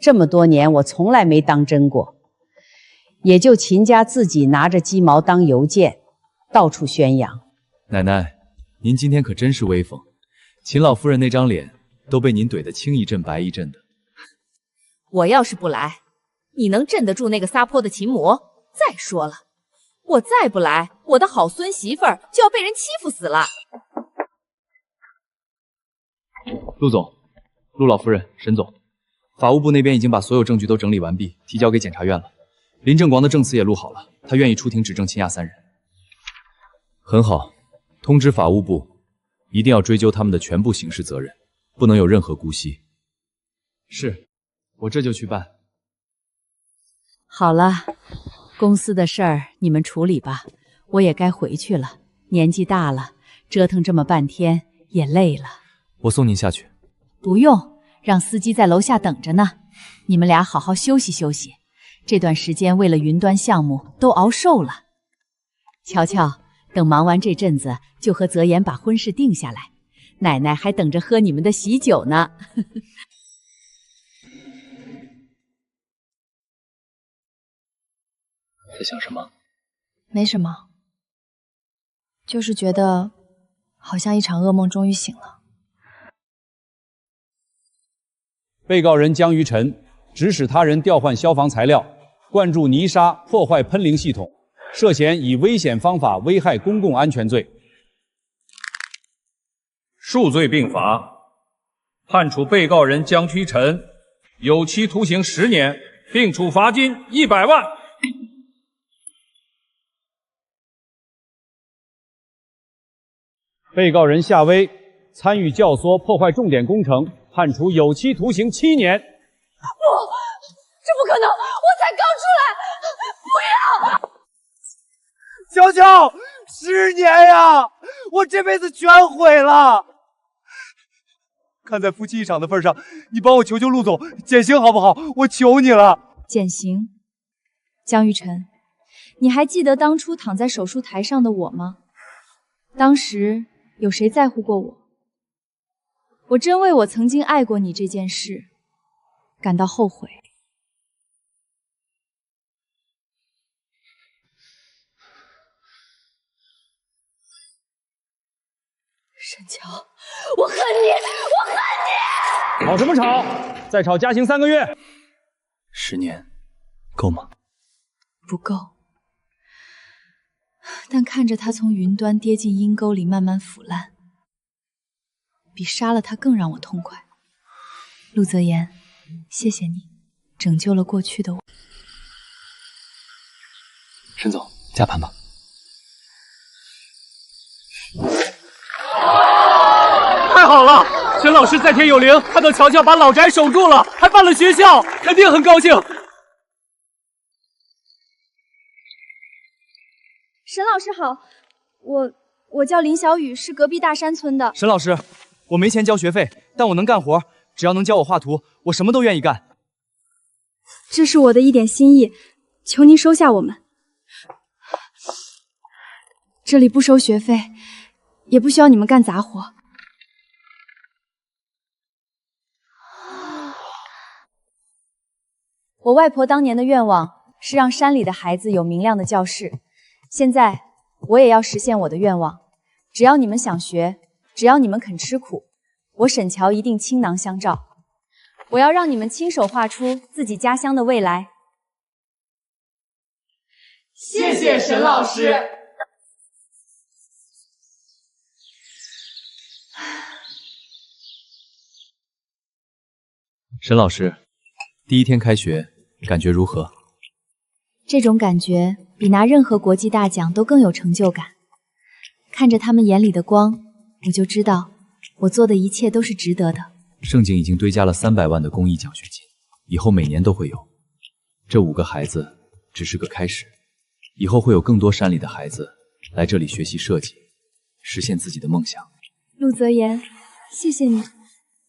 这么多年我从来没当真过。也就秦家自己拿着鸡毛当邮件，到处宣扬。奶奶，您今天可真是威风，秦老夫人那张脸都被您怼得青一阵白一阵的。我要是不来，你能镇得住那个撒泼的秦魔？再说了，我再不来，我的好孙媳妇儿就要被人欺负死了。陆总、陆老夫人、沈总，法务部那边已经把所有证据都整理完毕，提交给检察院了。林正广的证词也录好了，他愿意出庭指证秦雅三人。很好，通知法务部，一定要追究他们的全部刑事责任，不能有任何姑息。是，我这就去办。好了，公司的事儿你们处理吧，我也该回去了。年纪大了，折腾这么半天也累了。我送您下去。不用，让司机在楼下等着呢。你们俩好好休息休息，这段时间为了云端项目都熬瘦了。瞧瞧，等忙完这阵子，就和泽言把婚事定下来。奶奶还等着喝你们的喜酒呢。在想什么？没什么，就是觉得好像一场噩梦终于醒了。被告人江于晨指使他人调换消防材料，灌注泥沙，破坏喷淋系统，涉嫌以危险方法危害公共安全罪，数罪并罚，判处被告人江居晨有期徒刑10年，并处罚金100万。被告人夏薇参与教唆破坏重点工程，判处有期徒刑7年。不，这不可能！我才刚出来，不要！乔乔，10年呀，我这辈子全毁了。看在夫妻一场的份上，你帮我求求陆总减刑好不好？我求你了。减刑？江玉晨，你还记得当初躺在手术台上的我吗？当时有谁在乎过我？我真为我曾经爱过你这件事感到后悔。沈乔，我恨你，我恨你！吵什么吵？再吵加刑3个月。10年够吗？不够。但看着他从云端跌进阴沟里慢慢腐烂，比杀了他更让我痛快。陆泽言，谢谢你，拯救了过去的我。沈总，加盘吧。太好了，沈老师在天有灵，看到乔乔把老宅守住了，还办了学校，肯定很高兴。沈老师好，我叫林小雨，是隔壁大山村的。沈老师，我没钱交学费，但我能干活，只要能教我画图，我什么都愿意干。这是我的一点心意，求您收下我们。这里不收学费，也不需要你们干杂活。我外婆当年的愿望是让山里的孩子有明亮的教室。现在我也要实现我的愿望，只要你们想学，只要你们肯吃苦，我沈乔一定倾囊相照。我要让你们亲手画出自己家乡的未来。谢谢沈老师。沈老师，第一天开学，感觉如何？这种感觉比拿任何国际大奖都更有成就感。看着他们眼里的光，我就知道我做的一切都是值得的。盛景已经堆加了300万的公益奖学金，以后每年都会有。这5个孩子只是个开始，以后会有更多山里的孩子来这里学习设计，实现自己的梦想。陆泽言，谢谢你，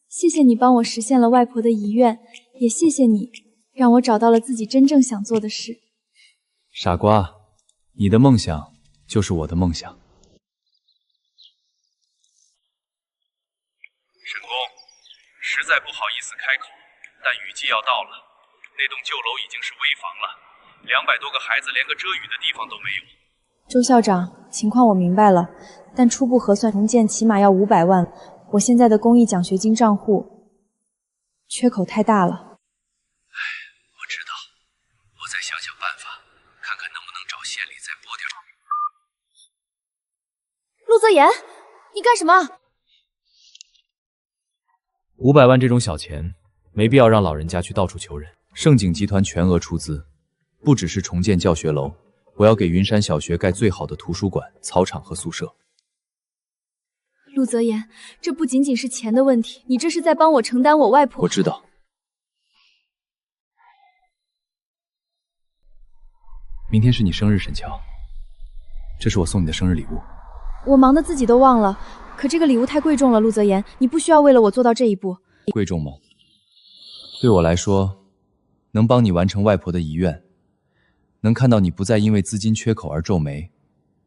谢谢你帮我实现了外婆的遗愿，也谢谢你让我找到了自己真正想做的事。傻瓜，你的梦想就是我的梦想。沈公，实在不好意思开口，但雨季要到了，那栋旧楼已经是危房了，200多个孩子连个遮雨的地方都没有。周校长，情况我明白了，但初步核算重建起码要500万，我现在的公益奖学金账户缺口太大了。我知道，我再想想办法，看看能不能找县里再拨点。陆泽言，你干什么500万这种小钱，没必要让老人家去到处求人。盛景集团全额出资，不只是重建教学楼，我要给云山小学盖最好的图书馆、操场和宿舍。陆泽言，这不仅仅是钱的问题，你这是在帮我承担我外婆。我知道。明天是你生日，沈乔，这是我送你的生日礼物。我忙得自己都忘了，可这个礼物太贵重了，陆泽言，你不需要为了我做到这一步。贵重吗？对我来说，能帮你完成外婆的遗愿，能看到你不再因为资金缺口而皱眉，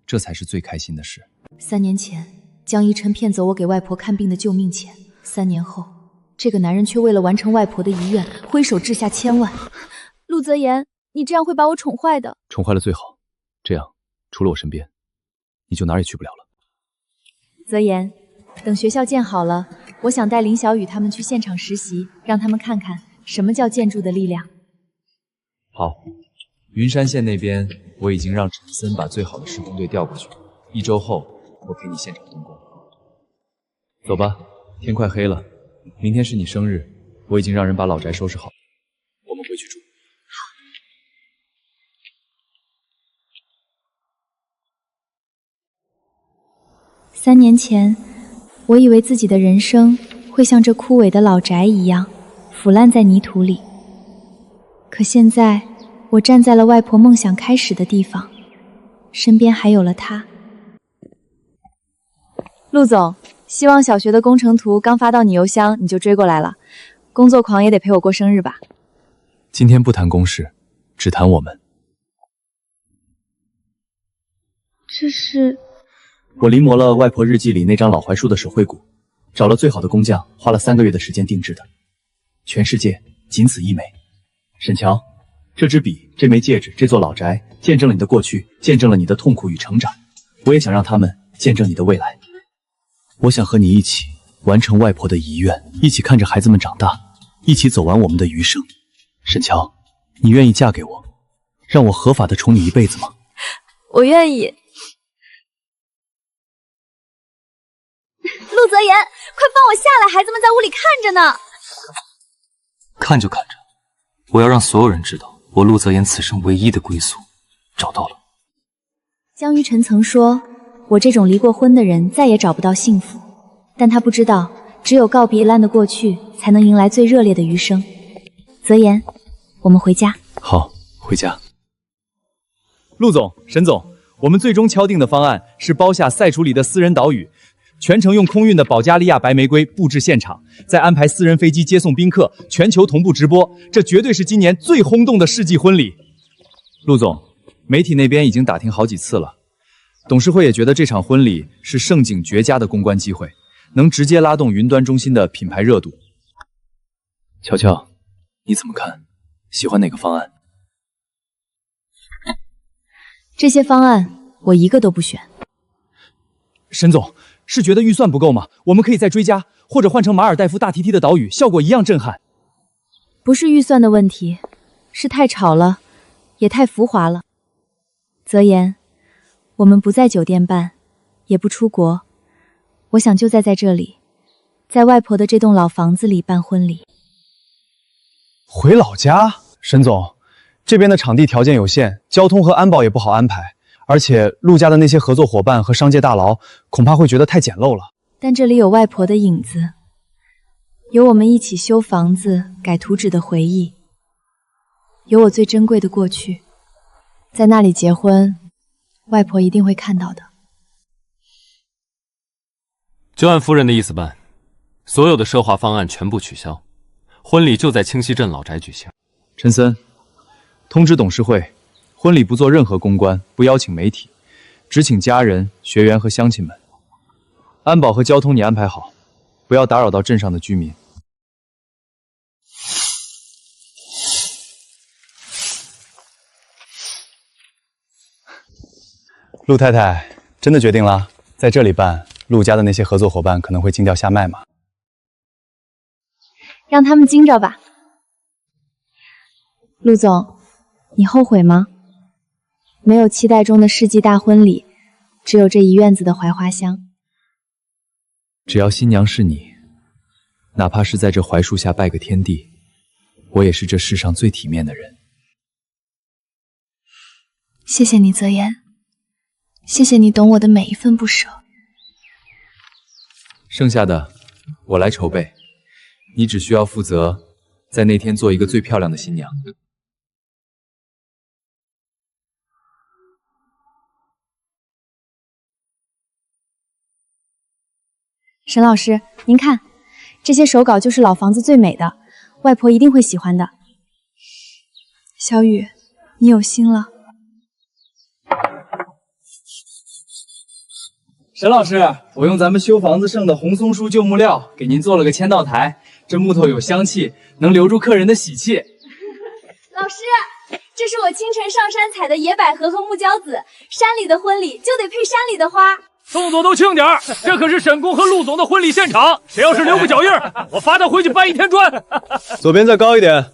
这才是最开心的事。3年前，江一琛骗走我给外婆看病的救命钱，3年后，这个男人却为了完成外婆的遗愿，挥手掷下千万。陆泽言，你这样会把我宠坏的。宠坏了最好，这样除了我身边，你就哪儿也去不了了。泽言，等学校建好了，我想带林小雨他们去现场实习，让他们看看什么叫建筑的力量。好，云山县那边我已经让陈森把最好的施工队调过去，1周后我陪你现场动工。走吧，天快黑了，明天是你生日，我已经让人把老宅收拾好，我们回去住。3年前，我以为自己的人生会像这枯萎的老宅一样腐烂在泥土里，可现在我站在了外婆梦想开始的地方，身边还有了她。陆总，希望小学的工程图刚发到你邮箱，你就追过来了。工作狂也得陪我过生日吧？今天不谈公事，只谈我们。这是我临摹了外婆日记里那张老槐树的手绘骨，找了最好的工匠，花了3个月的时间定制的，全世界仅此一枚。沈乔，这支笔、这枚戒指、这座老宅，见证了你的过去，见证了你的痛苦与成长。我也想让他们见证你的未来。我想和你一起完成外婆的遗愿，一起看着孩子们长大，一起走完我们的余生。沈乔，你愿意嫁给我，让我合法的宠你一辈子吗？我愿意。陆泽言，快放我下来，孩子们在屋里看着呢。看就看着，我要让所有人知道，我陆泽言此生唯一的归宿找到了。江于晨曾说，我这种离过婚的人再也找不到幸福，但他不知道，只有告别烂的过去，才能迎来最热烈的余生。泽言，我们回家。好，回家。陆总、沈总，我们最终敲定的方案是包下赛处里的私人岛屿，全程用空运的保加利亚白玫瑰布置现场，再安排私人飞机接送宾客，全球同步直播，这绝对是今年最轰动的世纪婚礼。陆总，媒体那边已经打听好几次了，董事会也觉得这场婚礼是盛景绝佳的公关机会，能直接拉动云端中心的品牌热度。乔乔，你怎么看？喜欢哪个方案？这些方案我一个都不选。沈总，是觉得预算不够吗？我们可以再追加，或者换成马尔代夫大 TT 的岛屿，效果一样震撼。不是预算的问题，是太吵了，也太浮华了。泽言，我们不在酒店办，也不出国，我想就在这里，在外婆的这栋老房子里办婚礼。回老家？沈总，这边的场地条件有限，交通和安保也不好安排，而且陆家的那些合作伙伴和商界大佬恐怕会觉得太简陋了。但这里有外婆的影子，有我们一起修房子、改图纸的回忆，有我最珍贵的过去。在那里结婚，外婆一定会看到的。就按夫人的意思办，所有的奢华方案全部取消，婚礼就在清溪镇老宅举行。陈森，通知董事会，婚礼不做任何公关，不邀请媒体，只请家人、学员和乡亲们。安保和交通你安排好，不要打扰到镇上的居民。陆太太，真的决定了，在这里办，陆家的那些合作伙伴可能会惊掉下麦吗？让他们惊着吧。陆总，你后悔吗？没有期待中的世纪大婚礼，只有这一院子的槐花香。只要新娘是你，哪怕是在这槐树下拜个天地，我也是这世上最体面的人。谢谢你，泽言，谢谢你懂我的每一分不舍。剩下的我来筹备，你只需要负责在那天做一个最漂亮的新娘。沈老师，您看，这些手稿就是老房子最美的，外婆一定会喜欢的。小雨，你有心了。沈老师，我用咱们修房子剩的红松树旧木料给您做了个签到台，这木头有香气，能留住客人的喜气。老师，这是我清晨上山采的野百合和木椒子，山里的婚礼就得配山里的花。动作都轻点儿，这可是沈公和陆总的婚礼现场，谁要是留个脚印儿，我罚他回去搬一天砖。左边再高一点。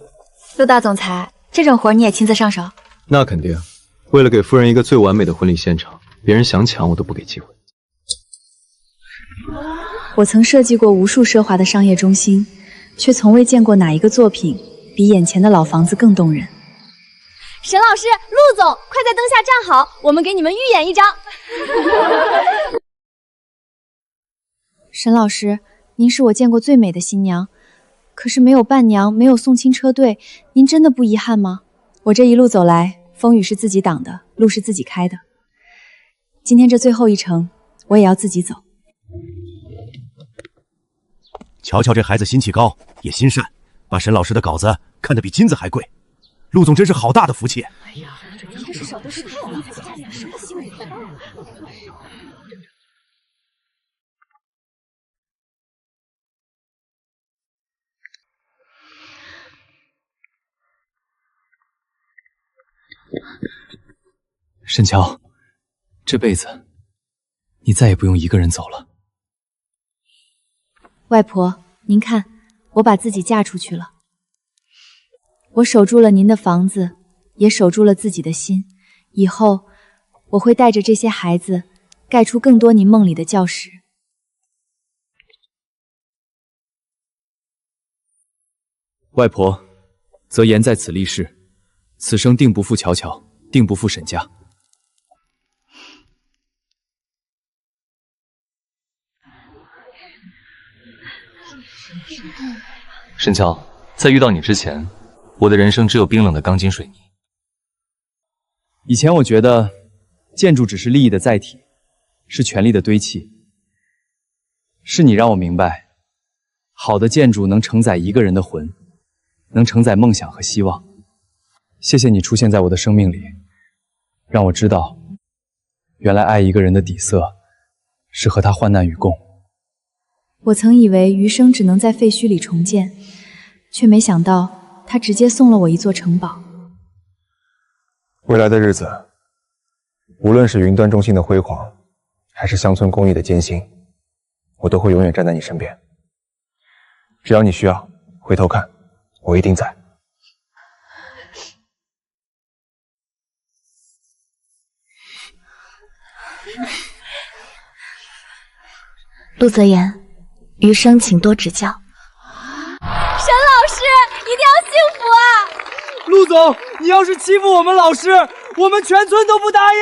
陆大总裁，这种活你也亲自上手？那肯定，为了给夫人一个最完美的婚礼现场，别人想抢我都不给机会。我曾设计过无数奢华的商业中心，却从未见过哪一个作品比眼前的老房子更动人。沈老师，陆总，快在灯下站好，我们给你们预演一张。沈老师，您是我见过最美的新娘，可是没有伴娘，没有送亲车队，您真的不遗憾吗？我这一路走来，风雨是自己挡的，路是自己开的。今天这最后一程，我也要自己走。瞧瞧这孩子心气高，也心善，把沈老师的稿子看得比金子还贵。陆总真是好大的福气。哎呀，这一天是少的是太了，什么新闻？沈乔，这辈子你再也不用一个人走了。外婆，您看，我把自己嫁出去了。我守住了您的房子，也守住了自己的心。以后，我会带着这些孩子，盖出更多您梦里的教室。外婆，泽言在此立誓，此生定不负乔乔，定不负沈家。沈乔，在遇到你之前，我的人生只有冰冷的钢筋水泥。以前我觉得建筑只是利益的载体，是权力的堆砌。是你让我明白，好的建筑能承载一个人的魂，能承载梦想和希望。谢谢你出现在我的生命里，让我知道，原来爱一个人的底色是和他患难与共。我曾以为余生只能在废墟里重建，却没想到他直接送了我一座城堡。未来的日子，无论是云端中心的辉煌，还是乡村公益的艰辛，我都会永远站在你身边。只要你需要，回头看，我一定在。陆泽言，余生请多指教。沈老师，你定要幸福啊！陆总，你要是欺负我们老师，我们全村都不答应。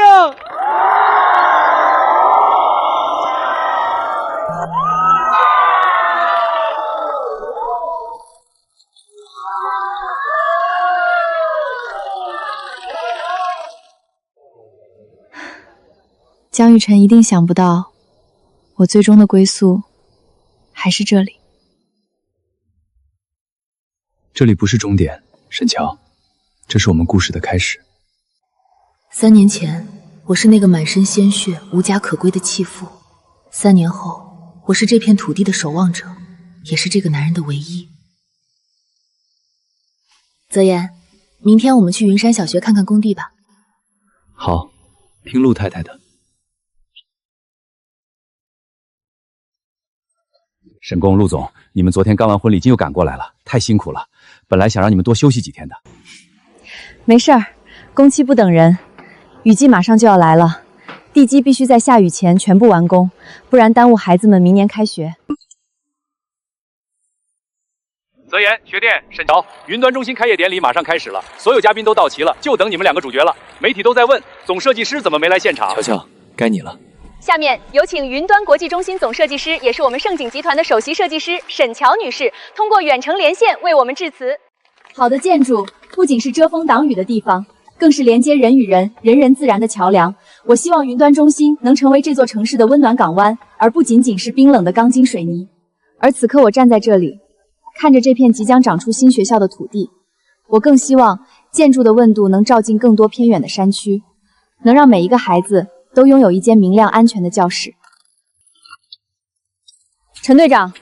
江玉晨一定想不到，我最终的归宿还是这里。这里不是终点，沈乔，这是我们故事的开始。3年前，我是那个满身鲜血、无家可归的弃妇；3年后，我是这片土地的守望者，也是这个男人的唯一。泽言，明天我们去云山小学看看工地吧。好，听陆太太的。沈公、陆总，你们昨天刚完婚礼，今又赶过来了，太辛苦了。本来想让你们多休息几天的。没事儿，工期不等人，雨季马上就要来了，地基必须在下雨前全部完工，不然耽误孩子们明年开学。泽言、学电、沈乔，云端中心开业典礼马上开始了，所有嘉宾都到齐了，就等你们2个主角了。媒体都在问，总设计师怎么没来现场？乔乔，该你了。下面有请云端国际中心总设计师，也是我们盛景集团的首席设计师沈乔女士，通过远程连线为我们致辞。好的建筑不仅是遮风挡雨的地方，更是连接人与人、人人自然的桥梁。我希望云端中心能成为这座城市的温暖港湾，而不仅仅是冰冷的钢筋水泥。而此刻我站在这里，看着这片即将长出新学校的土地，我更希望建筑的温度能照进更多偏远的山区，能让每一个孩子都拥有一间明亮安全的教室。陈队长，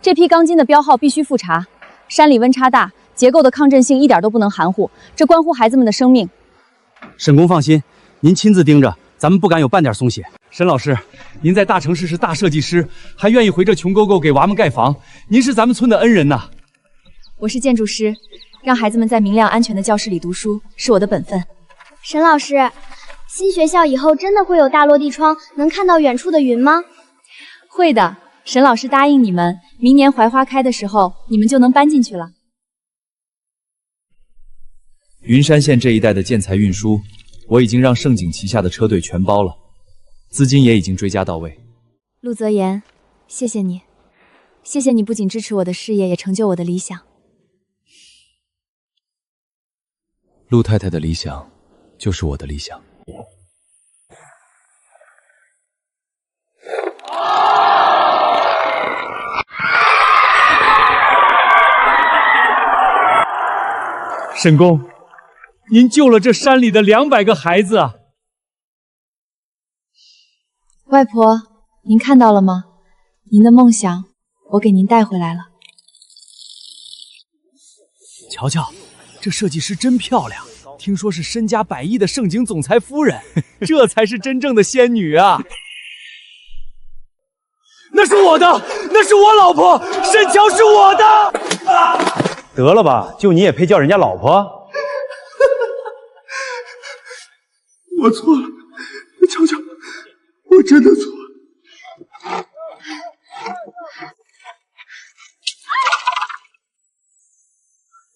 这批钢筋的标号必须复查，山里温差大，结构的抗震性一点都不能含糊，这关乎孩子们的生命。沈工放心，您亲自盯着，咱们不敢有半点松懈。沈老师，您在大城市是大设计师，还愿意回这穷沟沟给娃们盖房，您是咱们村的恩人呐。我是建筑师，让孩子们在明亮安全的教室里读书是我的本分。沈老师，新学校以后真的会有大落地窗，能看到远处的云吗？会的，沈老师答应你们，明年槐花开的时候，你们就能搬进去了。云山县这一带的建材运输，我已经让盛景旗下的车队全包了，资金也已经追加到位。陆泽言，谢谢你，谢谢你不仅支持我的事业，也成就我的理想。陆太太的理想，就是我的理想。沈公，您救了这山里的200个孩子啊！外婆，您看到了吗？您的梦想，我给您带回来了。瞧瞧，这设计师真漂亮，听说是身家100亿的盛景总裁夫人，这才是真正的仙女啊！那是我的，那是我老婆，沈乔是我的。得了吧，就你也配叫人家老婆？我错了，乔乔，我真的错了。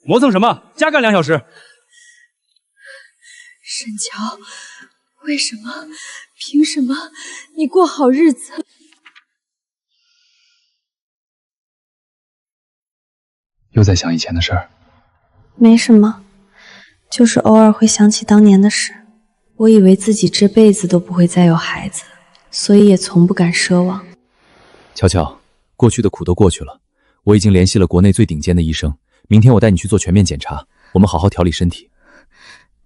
磨蹭什么？加干2小时。沈乔，为什么？凭什么？你过好日子？又在想以前的事儿？没什么，就是偶尔会想起当年的事。我以为自己这辈子都不会再有孩子，所以也从不敢奢望。乔乔，过去的苦都过去了，我已经联系了国内最顶尖的医生，明天我带你去做全面检查，我们好好调理身体。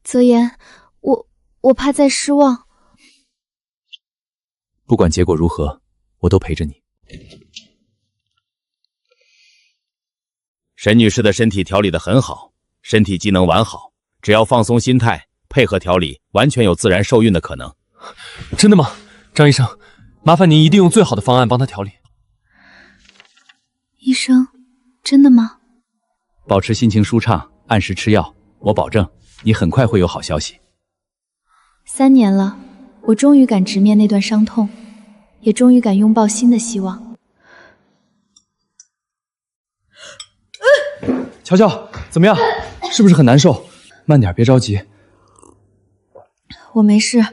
泽言，我怕再失望。不管结果如何，我都陪着你。沈女士的身体调理得很好，身体机能完好，只要放松心态，配合调理，完全有自然受孕的可能。真的吗？张医生，麻烦您一定用最好的方案帮她调理。医生，真的吗？保持心情舒畅，按时吃药，我保证你很快会有好消息。3年了，我终于敢直面那段伤痛，也终于敢拥抱新的希望。乔乔，怎怎么样？是不是很难受？慢点，别着急。我没事，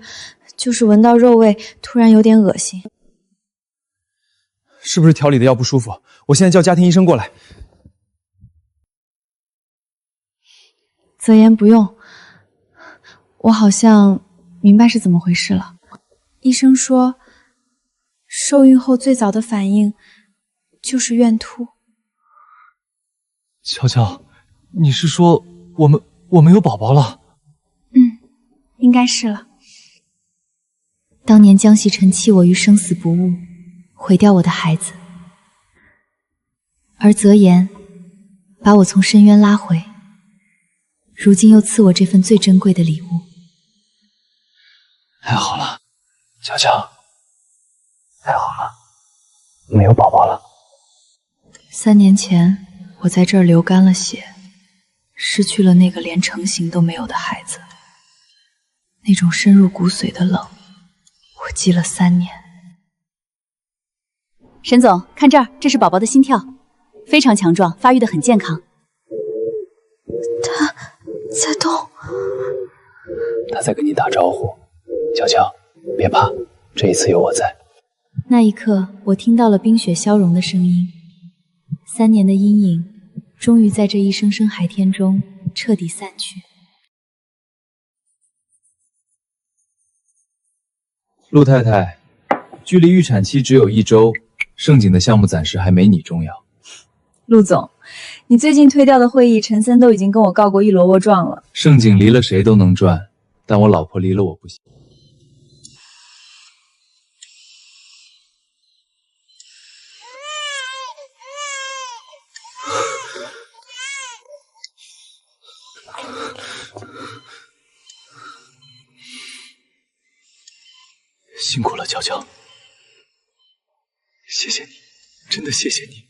就是闻到肉味，突然有点恶心。是不是调理的药不舒服？我现在叫家庭医生过来。泽言不用，我好像明白是怎么回事了。医生说，受孕后最早的反应就是怨吐。乔乔，你是说我们有宝宝了？应该是了。当年江西晨弃我于生死不悟，毁掉我的孩子，而泽言把我从深渊拉回，如今又赐我这份最珍贵的礼物。太好了，乔乔，太好了，没有宝宝了。3年前，我在这儿流干了血，失去了那个连成型都没有的孩子。那种深入骨髓的冷，我积了3年。沈总，看这儿，这是宝宝的心跳，非常强壮，发育得很健康。他在动，他在跟你打招呼。乔乔，别怕，这一次有我在。那一刻，我听到了冰雪消融的声音，3年的阴影终于在这一声声海天中彻底散去。陆太太，距离预产期只有1周，盛景的项目暂时还没你重要。陆总，你最近推掉的会议，陈森都已经跟我告过一箩窝状了。盛景离了谁都能赚，但我老婆离了我不行。辛苦了，乔乔，谢谢你，真的谢谢你。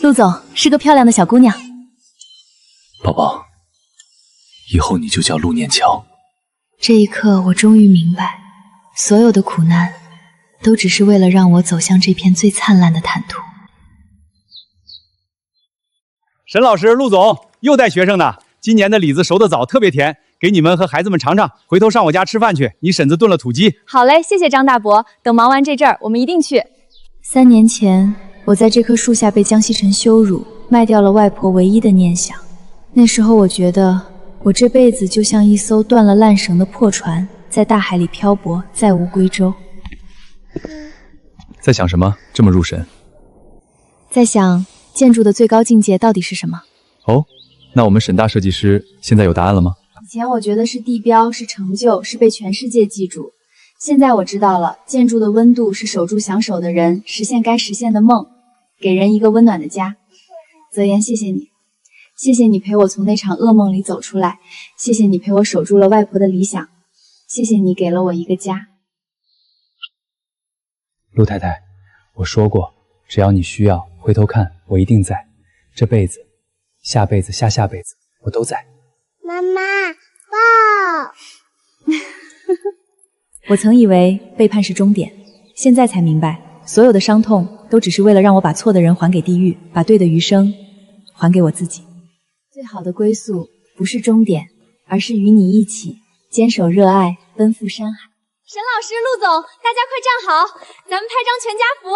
陆总是个漂亮的小姑娘，宝宝，以后你就叫陆念乔。这一刻，我终于明白，所有的苦难都只是为了让我走向这片最灿烂的坦途。沈老师、陆总又带学生呢，今年的李子熟得早，特别甜，给你们和孩子们尝尝。回头上我家吃饭去，你婶子炖了土鸡。好嘞，谢谢张大伯。等忙完这阵儿，我们一定去。3年前，我在这棵树下被江西晨羞辱，卖掉了外婆唯一的念想。那时候我觉得，我这辈子就像一艘断了烂绳的破船，在大海里漂泊，再无归舟。在想什么？这么入神？在想建筑的最高境界到底是什么？哦，那我们沈大设计师现在有答案了吗？以前我觉得是地标，是成就，是被全世界记住。现在我知道了，建筑的温度是守住想守的人，实现该实现的梦，给人一个温暖的家。泽言，谢谢你，谢谢你陪我从那场噩梦里走出来，谢谢你陪我守住了外婆的理想，谢谢你给了我一个家。陆太太，我说过，只要你需要，回头看，我一定在。这辈子、下辈子、下下辈子，我都在。妈妈，抱。我曾以为背叛是终点，现在才明白，所有的伤痛都只是为了让我把错的人还给地狱，把对的余生还给我自己。最好的归宿不是终点，而是与你一起坚守热爱，奔赴山海。沈老师、陆总，大家快站好，咱们拍张全家福。